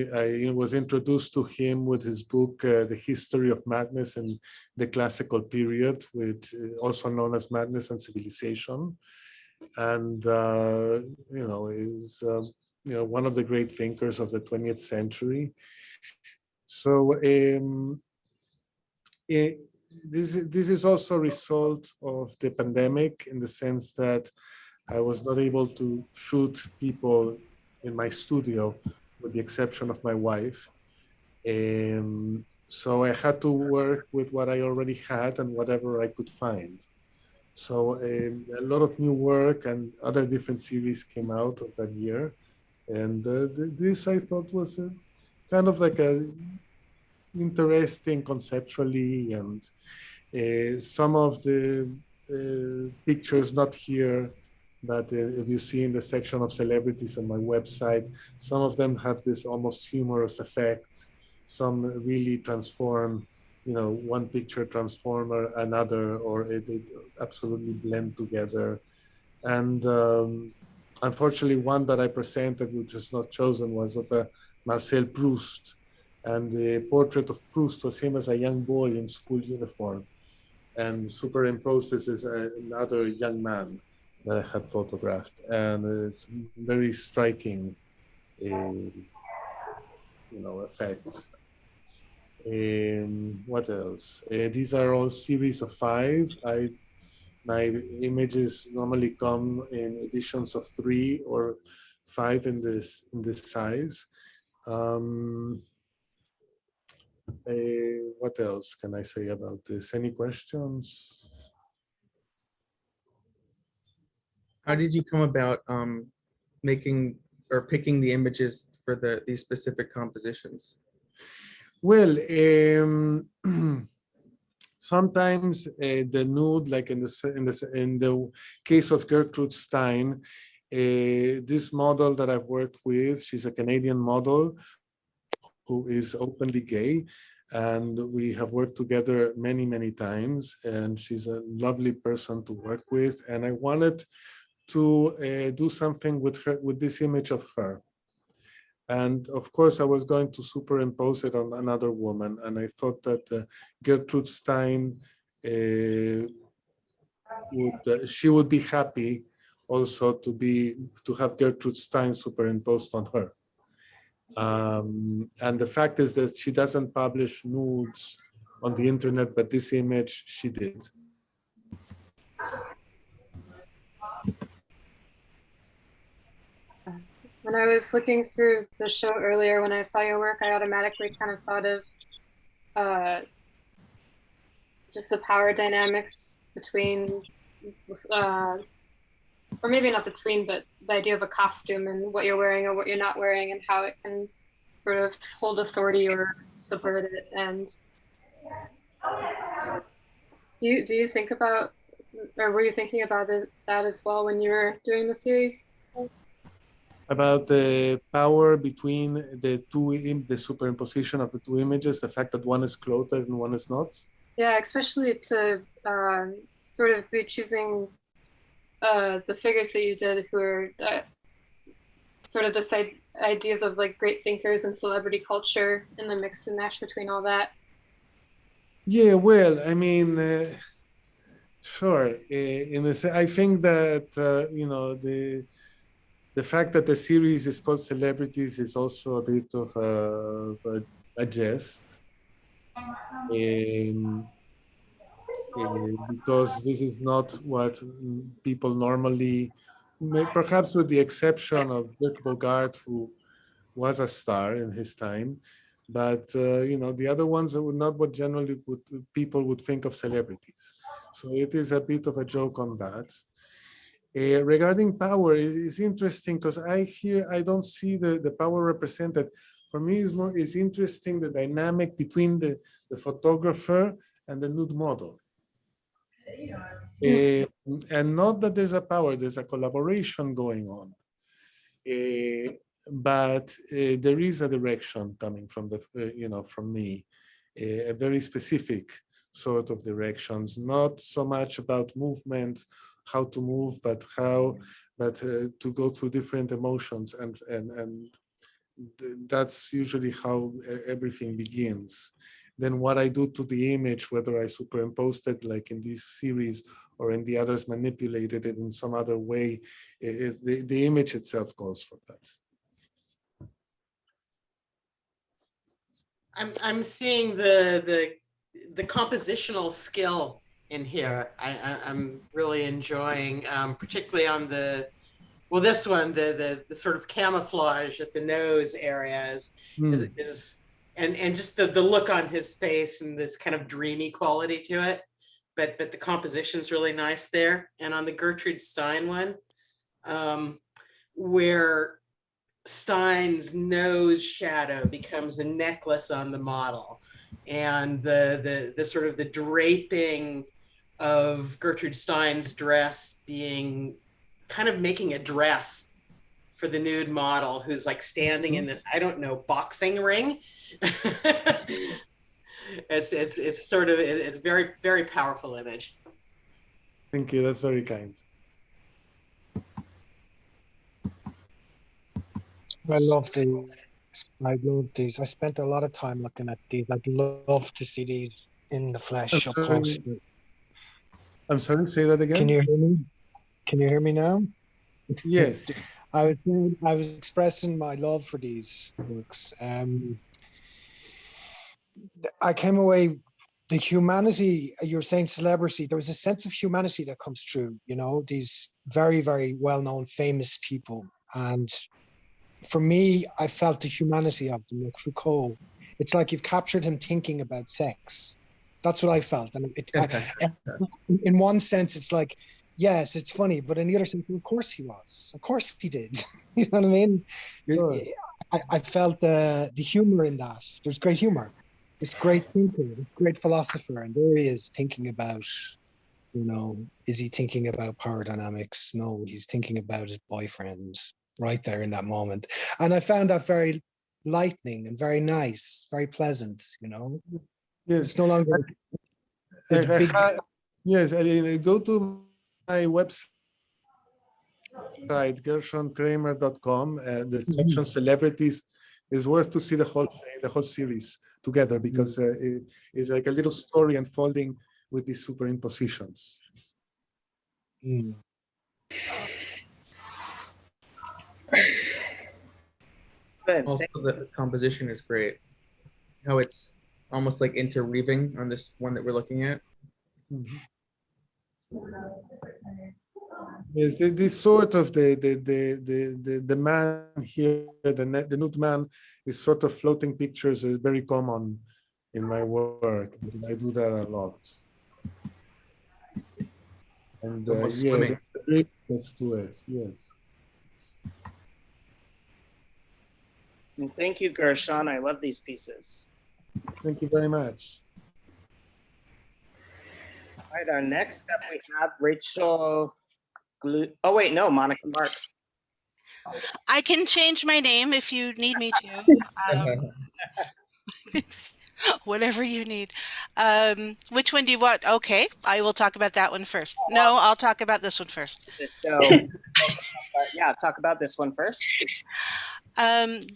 introduced to him with his book, The History of Madness in the Classical Period, which also known as Madness and Civilization. And, is one of the great thinkers of the 20th century. So this is also a result of the pandemic, in the sense that I was not able to shoot people in my studio, with the exception of my wife. So I had to work with what I already had and whatever I could find. So a lot of new work and other different series came out of that year. And this I thought was kind of like a interesting conceptually, and some of the pictures not here, but if you see in the section of celebrities on my website, some of them have this almost humorous effect. Some really transform, one picture transform another, or it absolutely blend together. And unfortunately, one that I presented, which was not chosen, was of Marcel Proust. And the portrait of Proust was him as a young boy in school uniform. and superimposed this is another young man that I had photographed, and it's very striking, effect. What else? These are all series of 5. My images normally come in editions of 3 or 5 in this size. What else can I say about this? Any questions? How did you come about making or picking the images for these specific compositions? Well, sometimes the nude, like in the case of Gertrude Stein, this model that I've worked with, she's a Canadian model who is openly gay, and we have worked together many, many times, and she's a lovely person to work with, and I wanted to do something with her, with this image of her. And of course, I was going to superimpose it on another woman, and I thought that Gertrude Stein she would be happy also to have Gertrude Stein superimposed on her. And the fact is that she doesn't publish nudes on the internet, but this image she did. When I was looking through the show earlier, when I saw your work, I automatically kind of thought of just the power dynamics between, or maybe not between, but the idea of a costume and what you're wearing or what you're not wearing, and how it can sort of hold authority or subvert it. And do you think about, or were you thinking about that as well when you were doing the series? About the power between the the superimposition of the two images, the fact that one is clothed and one is not? Yeah, especially to sort of be choosing the figures that you did who are sort of this ideas of like great thinkers and celebrity culture and the mix and match between all that. Yeah, well, I mean, sure. I think that, the fact that the series is called Celebrities is also a bit of a jest. Because this is not what people normally, perhaps with the exception of Dirk Bogarde, who was a star in his time, but the other ones are not what generally people would think of celebrities. So it is a bit of a joke on that. Regarding power, it's interesting because I don't see the power represented. For me, it's interesting the dynamic between the photographer and the nude model. And not that there's a power, there's a collaboration going on. But there is a direction coming from from me, a very specific sort of directions, not so much about movement, how to move, but to go through different emotions, and that's usually how everything begins. Then what I do to the image, whether I superimposed it like in this series or in the others, manipulated it in some other way, the image itself calls for that. I'm seeing the compositional skill in here. I'm really enjoying, particularly on this one, the sort of camouflage at the nose areas is and just the look on his face and this kind of dreamy quality to it. But the composition's really nice there. And on the Gertrude Stein one, where Stein's nose shadow becomes a necklace on the model, and the sort of the draping of Gertrude Stein's dress being kind of making a dress for the nude model who's like standing in this, I don't know, boxing ring. It's sort of, it's very, very powerful image. Thank you, that's very kind. I love these. I spent a lot of time looking at these. I'd love to see these in the flesh up close. I'm sorry, say that again. Can you hear me? Can you hear me now? Yes. I was expressing my love for these works. I came away, the humanity, you're saying celebrity, there was a sense of humanity that comes through, you know, these very, very well-known, famous people. And for me, I felt the humanity of them, like Foucault. It's like you've captured him thinking about sex. That's what I felt. And in one sense, it's like, yes, it's funny, but in the other sense, of course he was. Of course he did. You know what I mean? Sure. I felt the humor in that. There's great humor. This great thinker, this great philosopher, and there he is thinking about, you know, is he thinking about power dynamics? No, he's thinking about his boyfriend right there in that moment. And I found that very lightning and very nice, very pleasant, you know. Yes. It's no longer yes, I go to my website, gershonkramer.com, and the section celebrities is worth to see the whole series together, because it's like a little story unfolding with these superimpositions. Also, the composition is great. How it's almost like interweaving on this one that we're looking at. Yes, this sort of the man here, the nude man, is sort of floating pictures is very common in my work. I do that a lot. And yeah, let's do it. Yes. And thank you, Gershon. I love these pieces. Thank you very much. All right, our next up we have Rachel. Oh wait, no, Monica Mark. I can change my name if you need me to. Whatever you need. Which one do you want? Okay, I will talk about that one first. No, I'll talk about this one first. So, yeah, talk about this one first.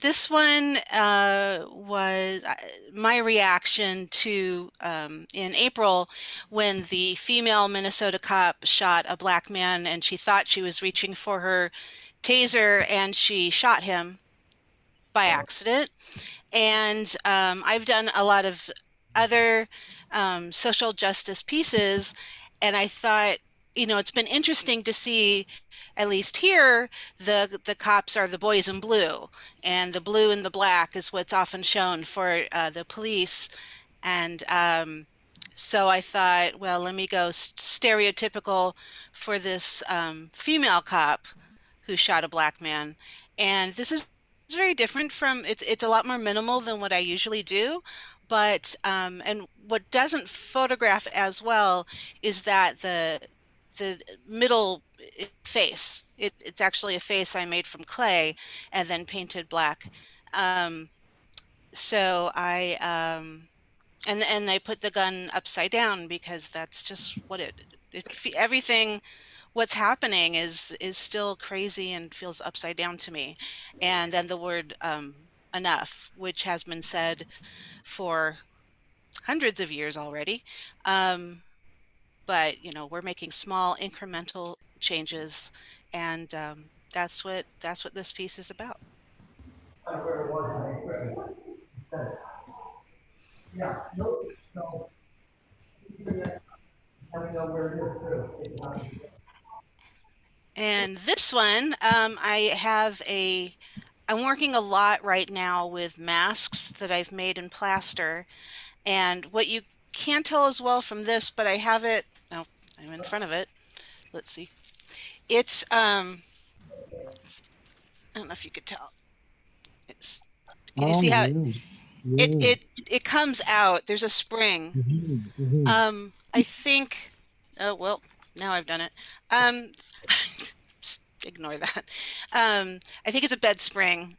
This one was my reaction to in April when the female Minnesota cop shot a black man and she thought she was reaching for her taser and she shot him by accident. And I've done a lot of other social justice pieces, and I thought, you know, it's been interesting to see, at least here, the cops are the boys in blue, and the blue and the black is what's often shown for the police. And so I thought, well, let me go stereotypical for this female cop who shot a black man. And this is very different from, it's a lot more minimal than what I usually do. But and what doesn't photograph as well is that the middle face, it's actually a face I made from clay and then painted black. So and I put the gun upside down because that's just what everything what's happening is still crazy and feels upside down to me. And then the word enough, which has been said for hundreds of years already. But you know, we're making small incremental changes, and that's what this piece is about. Yeah, no, no. And this one, I'm working a lot right now with masks that I've made in plaster. And what you can't tell as well from this, but I have it, oh, I'm in front of it. Let's see. It's, I don't know if you could tell. Can you see how it comes out? There's a spring. I think, oh, well, now I've done it. Just ignore that. I think it's a bed spring.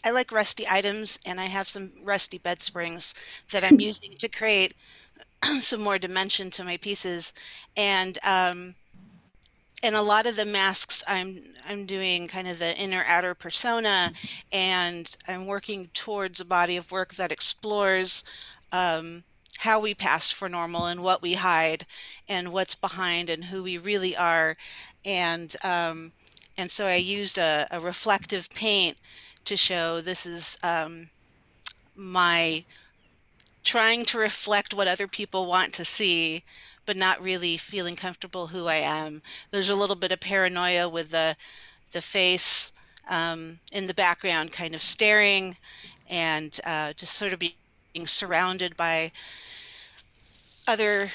I like rusty items, and I have some rusty bed springs that I'm using to create some more dimension to my pieces. And a lot of the masks I'm doing kind of the inner outer persona, and I'm working towards a body of work that explores how we pass for normal and what we hide and what's behind and who we really are. And so I used a reflective paint to show this is my trying to reflect what other people want to see, but not really feeling comfortable who I am. There's a little bit of paranoia with the face in the background, kind of staring, and just sort of being surrounded by other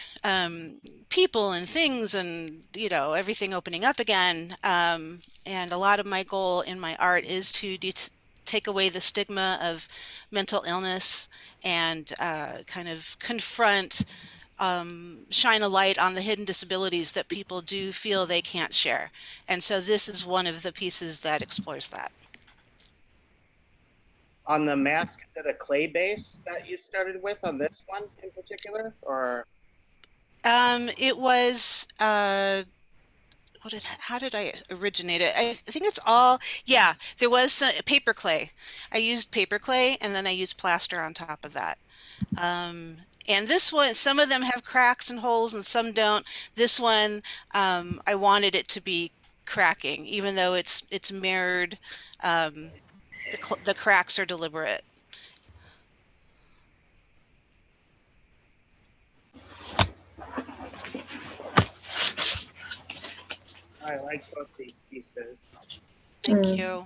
people and things, and everything opening up again. And a lot of my goal in my art is to take away the stigma of mental illness and kind of confront, shine a light on the hidden disabilities that people do feel they can't share. And so this is one of the pieces that explores that. On the mask, is it a clay base that you started with on this one in particular, or? It was how did I originate it? I think it's all, yeah, there was paper clay. I used paper clay and then I used plaster on top of that. And this one, some of them have cracks and holes and some don't. This one, I wanted it to be cracking, even though it's mirrored. The cracks are deliberate. I like both these pieces. Thank you.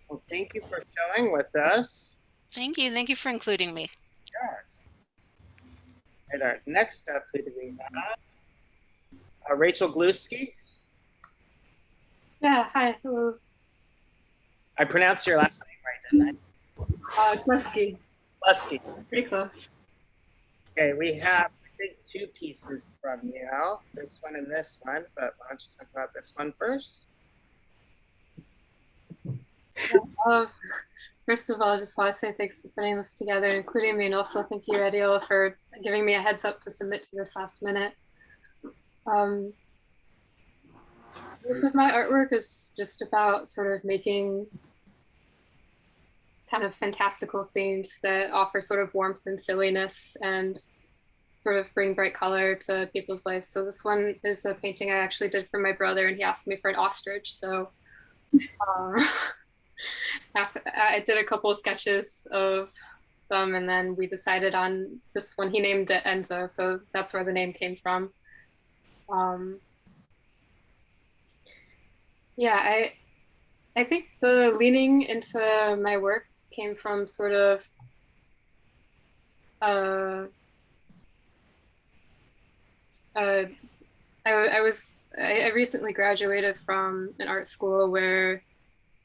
Well, thank you for showing with us. Thank you. Thank you for including me. Yes. And our next up, who do we have? Rachel Gluski. Yeah, hi, hello. I pronounced your last name right, didn't I? Glusky. Glusky. Pretty close. Okay, we have, I think, two pieces from you, this one and this one, but why don't you talk about this one first? Yeah, first of all, I just want to say thanks for putting this together, including me, and also thank you, Adiola, for giving me a heads up to submit to this last minute. Most of my artwork is just about sort of making kind of fantastical scenes that offer sort of warmth and silliness and sort of bring bright color to people's lives. So this one is a painting I actually did for my brother, and he asked me for an ostrich. So I did a couple of sketches of them, and then we decided on this one. He named it Enzo, so that's where the name came from. Yeah, I think the leaning into my work came from sort of I recently graduated from an art school where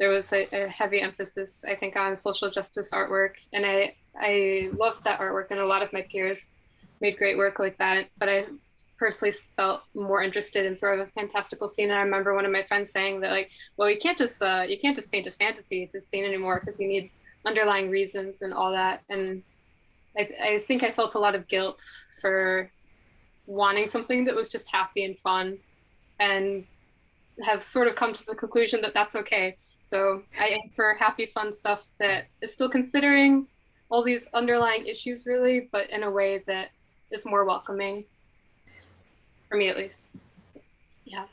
there was a heavy emphasis, I think, on social justice artwork, and I loved that artwork, and a lot of my peers made great work like that, but I personally felt more interested in sort of a fantastical scene. And I remember one of my friends saying that, like, well, you can't just paint a fantasy this scene anymore because you need underlying reasons and all that. And I think I felt a lot of guilt for wanting something that was just happy and fun, and have sort of come to the conclusion that that's okay. So I aim for happy, fun stuff that is still considering all these underlying issues, really, but in a way that is more welcoming, for me at least. Yeah.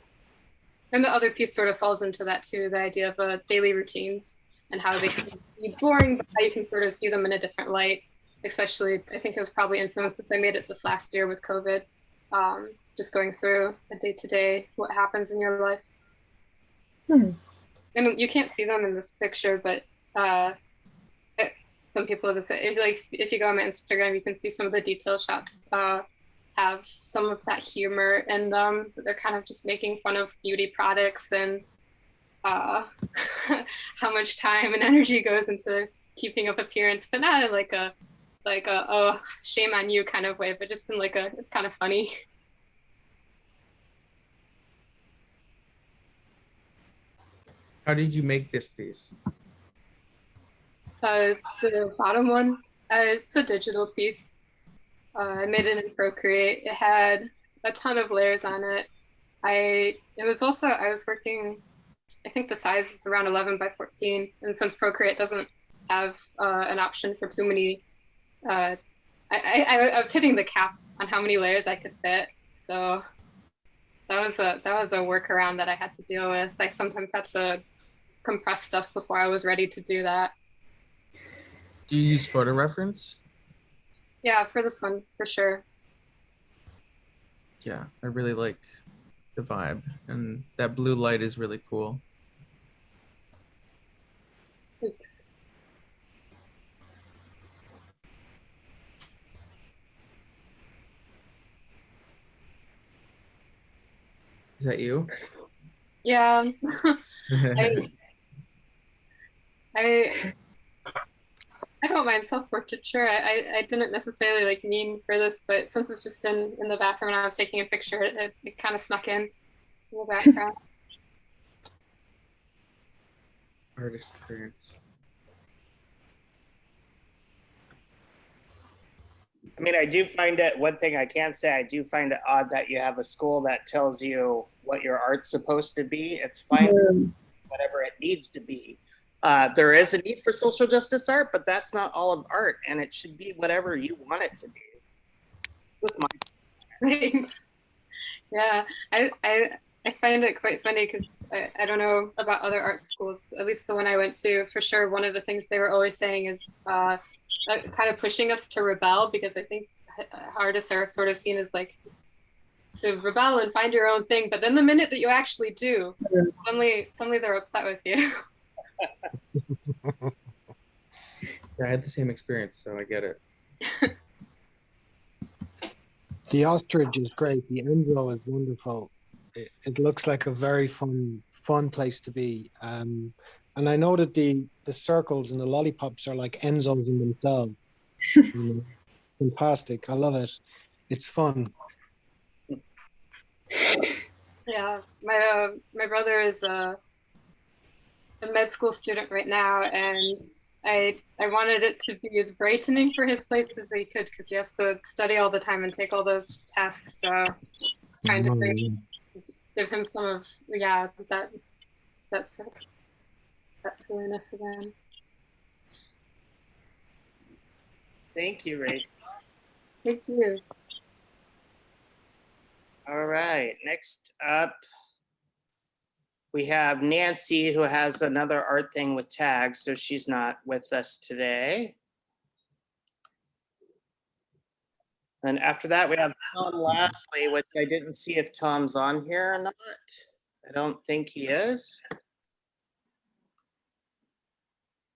And the other piece sort of falls into that too, the idea of daily routines and how they can be boring, but how you can sort of see them in a different light. Especially, I think it was probably influenced since I made it this last year with COVID, just going through a day-to-day, what happens in your life. And you can't see them in this picture, but some people have said, if you go on my Instagram, you can see some of the detail shots have some of that humor in them. They're kind of just making fun of beauty products and how much time and energy goes into keeping up appearance, but not in like a oh, shame on you kind of way, but just in like it's kind of funny. How did you make this piece? The bottom one, it's a digital piece. I made it in Procreate. It had a ton of layers on it. I was working, I think the size is around 11 by 14. And since Procreate doesn't have an option for too many. I was hitting the cap on how many layers I could fit, so that was a workaround that I had to deal with. I sometimes had to compress stuff before I was ready to do that. Do you use photo reference? Yeah, for this one, for sure. Yeah, I really like the vibe, and that blue light is really cool. Thanks. Is that you? Yeah. I don't mind self-portraiture. I didn't necessarily like mean for this, but since it's just in the bathroom and I was taking a picture, it kind of snuck in the background. Artist experience. I mean, I do find it, one thing I can say, I do find it odd that you have a school that tells you what your art's supposed to be. It's fine, whatever it needs to be. There is a need for social justice art, but that's not all of art, and it should be whatever you want it to be. That's my Thanks. Yeah, I find it quite funny because I don't know about other art schools, at least the one I went to, for sure. One of the things they were always saying is kind of pushing us to rebel, because I think artists are sort of seen as like to rebel and find your own thing. But then the minute that you actually do, suddenly they're upset with you. Yeah, I had the same experience, so I get it. The ostrich is great. The Enzo is wonderful. It looks like a very fun place to be. And I know that the circles and the lollipops are like Enzos in themselves. Fantastic. I love it. It's fun. Yeah, my brother is a med school student right now, and I wanted it to be as brightening for his place as he could, because he has to study all the time and take all those tests. So I was trying to give him some of that silliness again. Thank you, Rachel. Thank you. All right, next up, we have Nancy, who has another art thing with tags, so she's not with us today. And after that, we have Tom Lastly, which I didn't see if Tom's on here or not. I don't think he is.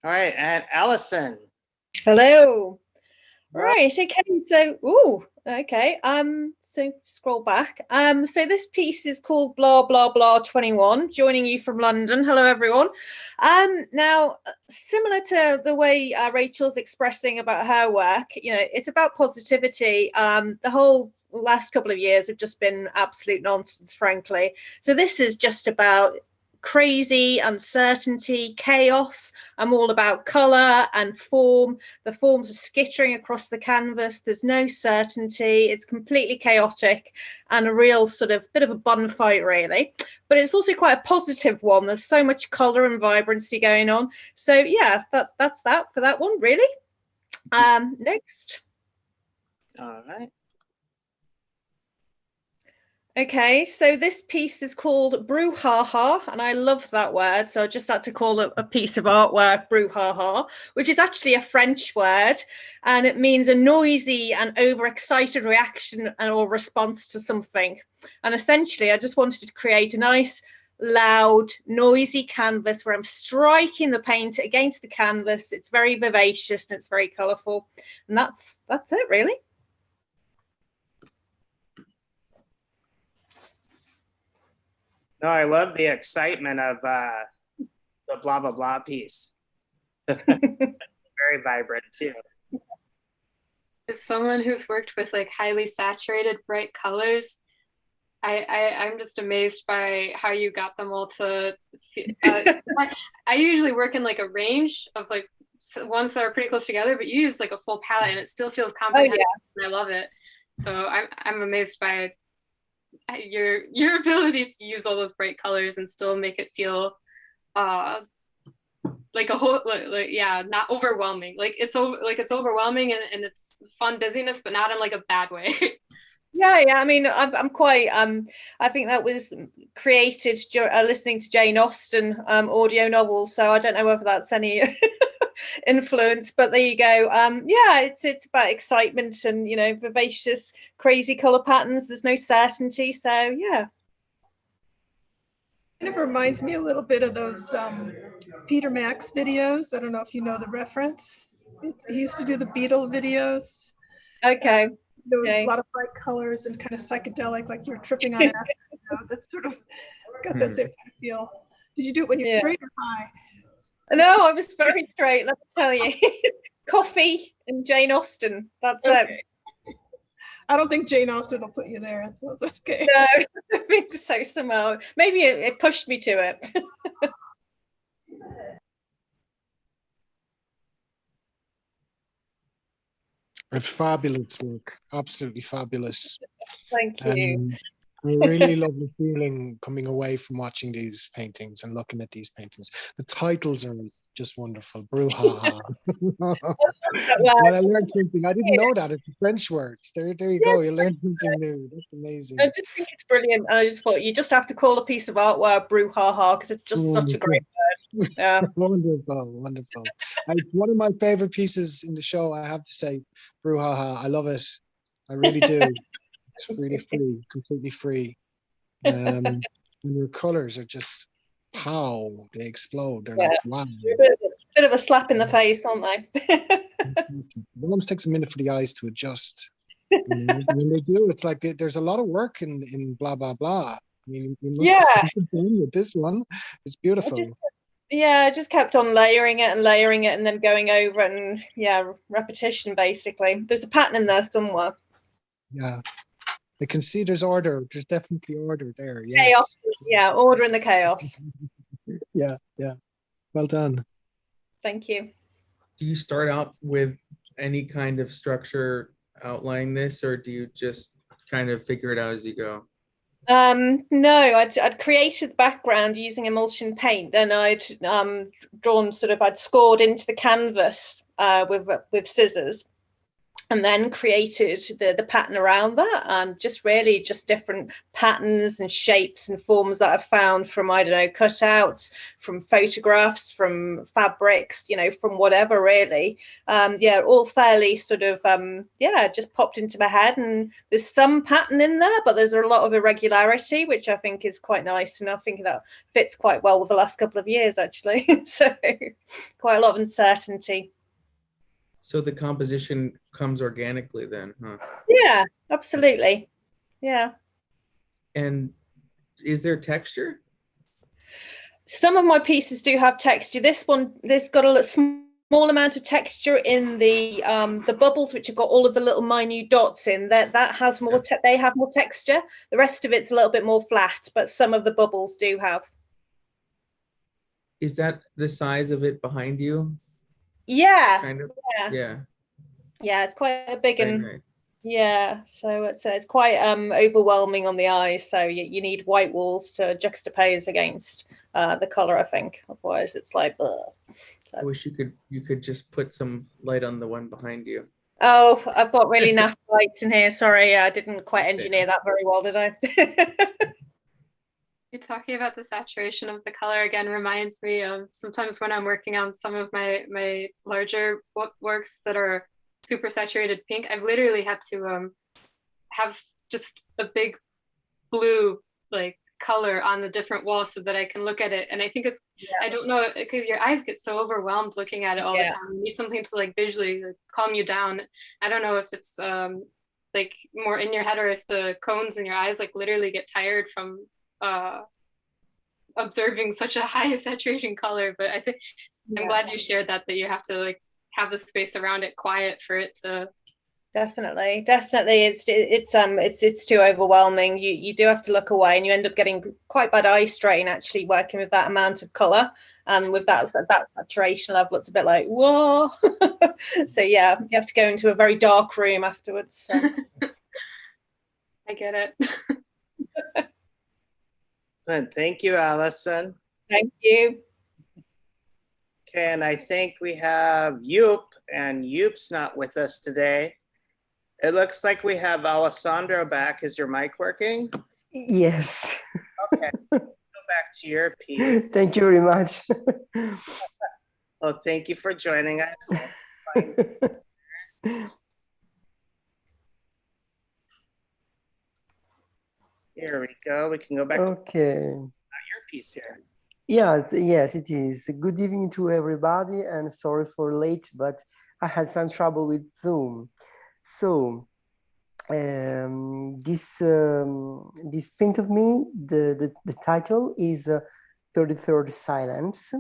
All right, and Allison. Hello. Right, okay, so, okay, so scroll back. So this piece is called Blah, Blah, Blah 21, joining you from London. Hello, everyone. Now, similar to the way Rachel's expressing about her work, you know, it's about positivity. The whole last couple of years have just been absolute nonsense, frankly. So this is just about crazy, uncertainty, chaos. I'm all about color and form. The forms are skittering across the canvas. There's no certainty. It's completely chaotic and a real sort of bit of a bun fight, really. But it's also quite a positive one. There's so much color and vibrancy going on. So yeah, that's that for that one, really. Next. All right. Okay, so this piece is called brouhaha, and I love that word, so I just had to call it a piece of artwork brouhaha, which is actually a French word, and it means a noisy and overexcited reaction or response to something. And essentially, I just wanted to create a nice, loud, noisy canvas where I'm striking the paint against the canvas. It's very vivacious and it's very colourful, and that's it, really. No, I love the excitement of the blah, blah, blah piece. Very vibrant too. As someone who's worked with like highly saturated, bright colors, I'm just amazed by how you got them all to, I usually work in like a range of like ones that are pretty close together, but you use like a full palette and it still feels comprehensive. And I love it. So I'm amazed by your ability to use all those bright colors and still make it feel like a whole yeah, not overwhelming. Like it's overwhelming and it's fun busyness, but not in like a bad way. Yeah, I mean, I'm quite. I think that was created listening to Jane Austen audio novels. So I don't know whether that's any influence, but there you go. Yeah, it's about excitement and vivacious, crazy color patterns. There's no certainty, so yeah. Kind of reminds me a little bit of those Peter Max videos. I don't know if you know the reference. He used to do the Beatle videos. Okay. A lot of bright colors and kind of psychedelic, like you're tripping on acid. That's sort of got that same kind of feel. Did you do it when you're straight or high? No, I was very straight, let me tell you. Coffee and Jane Austen. That's it. I don't think Jane Austen will put you there, so that's okay. No, I think so somehow. Maybe it pushed me to it. Fabulous work, absolutely fabulous. Thank you. A really lovely feeling coming away from watching these paintings and looking at these paintings. The titles are just wonderful. Brouhaha. Well, I learned something. I didn't know that. It's French words. There you go. You learned something new. That's amazing. I just think it's brilliant. And I just thought you just have to call a piece of artwork brouhaha because it's just such a great word. Yeah. Wonderful. It's one of my favorite pieces in the show, I have to say. Brouhaha. I love it. I really do. It's really free, completely free. And your colors are just pow, they explode. They're like, wow. Bit of a slap in the face, aren't they? It almost takes a minute for the eyes to adjust. When they do, it's like there's a lot of work in blah blah blah. I mean, you must have something with this one. It's beautiful. I just kept on layering it and then going over it and repetition basically. There's a pattern in there somewhere. Yeah. I can see there's order. There's definitely order there. Yes. Chaos. Yeah, order in the chaos. Yeah. Well done. Thank you. Do you start out with any kind of structure outlining this, or do you just kind of figure it out as you go? No, I'd created the background using emulsion paint. Then I'd I'd scored into the canvas with scissors. And then created the pattern around that, and just different patterns and shapes and forms that I've found from, I don't know, cutouts, from photographs, from fabrics, from whatever really. All fairly sort of, just popped into my head. And there's some pattern in there, but there's a lot of irregularity, which I think is quite nice. And I think that fits quite well with the last couple of years, actually. So quite a lot of uncertainty. So the composition comes organically then, huh? Yeah, absolutely. Yeah. And is there texture? Some of my pieces do have texture. This got a small amount of texture in the bubbles, which have got all of the little minute dots in. That has more. They have more texture. The rest of it's a little bit more flat, but some of the bubbles do have. Is that the size of it behind you? Yeah. Kind of. Yeah. It's quite a big Very and nice. so it's quite overwhelming on the eyes. So you need white walls to juxtapose against the color, I think. Otherwise, it's like. Ugh. So. I wish you could just put some light on the one behind you. Oh, I've got really naff lights in here. Sorry, I didn't quite engineer that very well, did I? You're talking about the saturation of the color again reminds me of sometimes when I'm working on some of my larger works that are super saturated pink, I've literally had to have just a big blue like color on the different walls so that I can look at it. And I think it's, I don't know, because your eyes get so overwhelmed looking at it all the time. You need something to like visually like, calm you down. I don't know if it's like more in your head or if the cones in your eyes like literally get tired from observing such a high saturation color, but I think I'm glad you shared that you have to like have the space around it quiet for it to. Definitely it's too overwhelming. You do have to look away, and you end up getting quite bad eye strain actually working with that amount of color and with that saturation level. It's a bit like whoa. So yeah, you have to go into a very dark room afterwards. So. I get it. Thank you, Alison. Thank you. Okay, and I think we have Yoop, and Yoop's not with us today. It looks like we have Alessandro back. Is your mic working? Yes. Okay, go back to your piece. Thank you very much. Well, thank you for joining us. Here we go. We can go back Okay. to your piece here. Yeah, yes, it is. Good evening to everybody, and sorry for late, but I had some trouble with Zoom. So this paint of me, the title is 33rd Silence,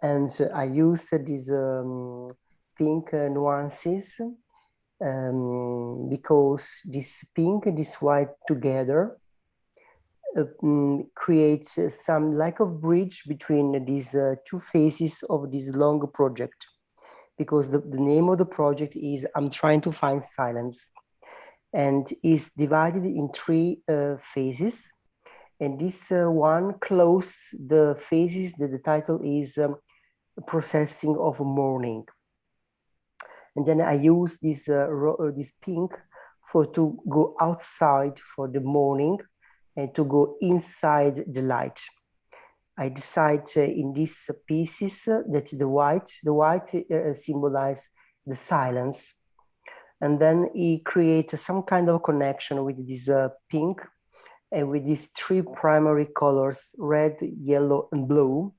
and I used these pink nuances because this pink and this white together creates some like of bridge between these two phases of this long project, because the name of the project is I'm Trying to Find Silence, and is divided in three phases. And this one close the phases that the title is Processing of Mourning. And then I use this this pink to go outside for the morning and to go inside the light. I decide in these pieces that the white symbolizes the silence. And then he creates some kind of connection with this pink and with these three primary colors, red, yellow, and blue,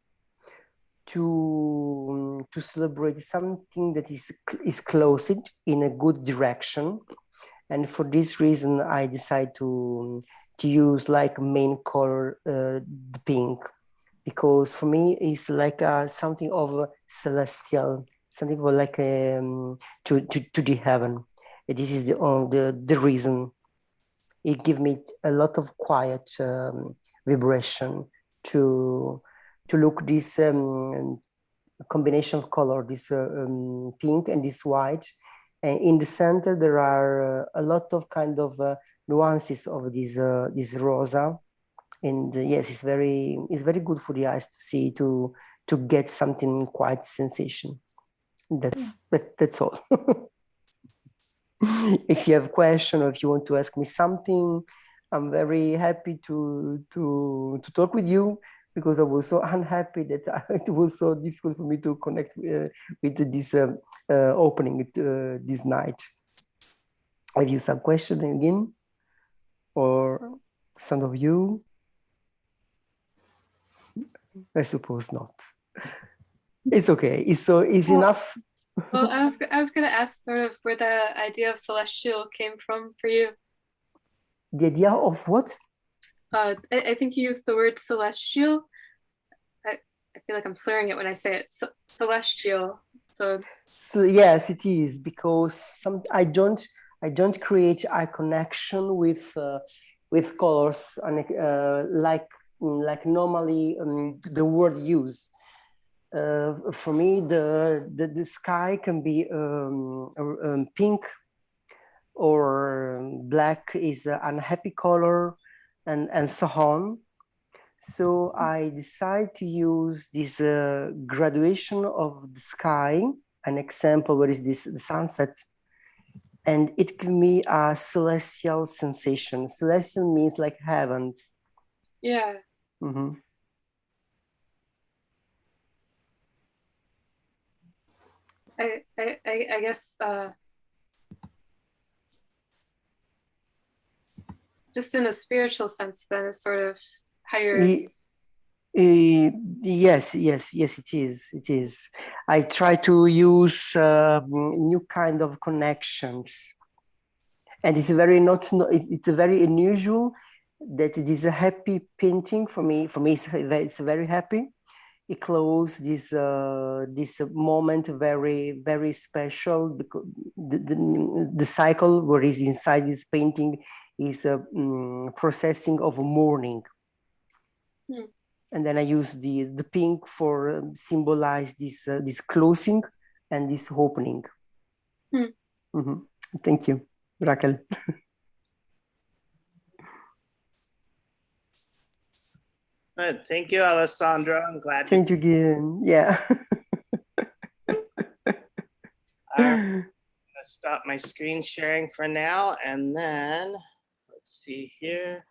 to celebrate something that is closed in a good direction. And for this reason, I decide to use like main color the pink, because for me it's like something of celestial, something like to the heaven. And this is the reason. It gives me a lot of quiet vibration to look this combination of color, this pink and this white. And in the center, there are a lot of kind of nuances of this rosa. And yes, it's very good for the eyes to see, to get something quite sensation. That's all. If you have a question, or if you want to ask me something, I'm very happy to talk with you, because I was so unhappy that it was so difficult for me to connect with this opening this night. Have you some question again, or some of you? I suppose not. It's okay. It's enough. Well, I was going to ask sort of where the idea of celestial came from for you. The idea of what? I think you used the word celestial. I feel like I'm slurring it when I say it. Celestial. So yes, it is, because I don't create a connection with colors and like normally the word used. For me, the sky can be pink, or black is an unhappy color, and so on. So I decide to use this graduation of the sky. An example, where is this the sunset, and it gives me a celestial sensation. Celestial means like heavens. Yeah. Mm-hmm. I guess just in a spiritual sense, then, is sort of higher. Yes, it is. I try to use new kind of connections, and it's it's very unusual that it is a happy painting for me. For me, it's very happy. It closed this moment very special, because the cycle where is inside this painting is a processing of mourning. And then I use the pink for symbolize this closing and this opening. Mm-hmm. Thank you, Raquel. Good. Thank you, Alessandro. I'm glad. Thank you again. Yeah. stop my screen sharing for now, and then let's see here.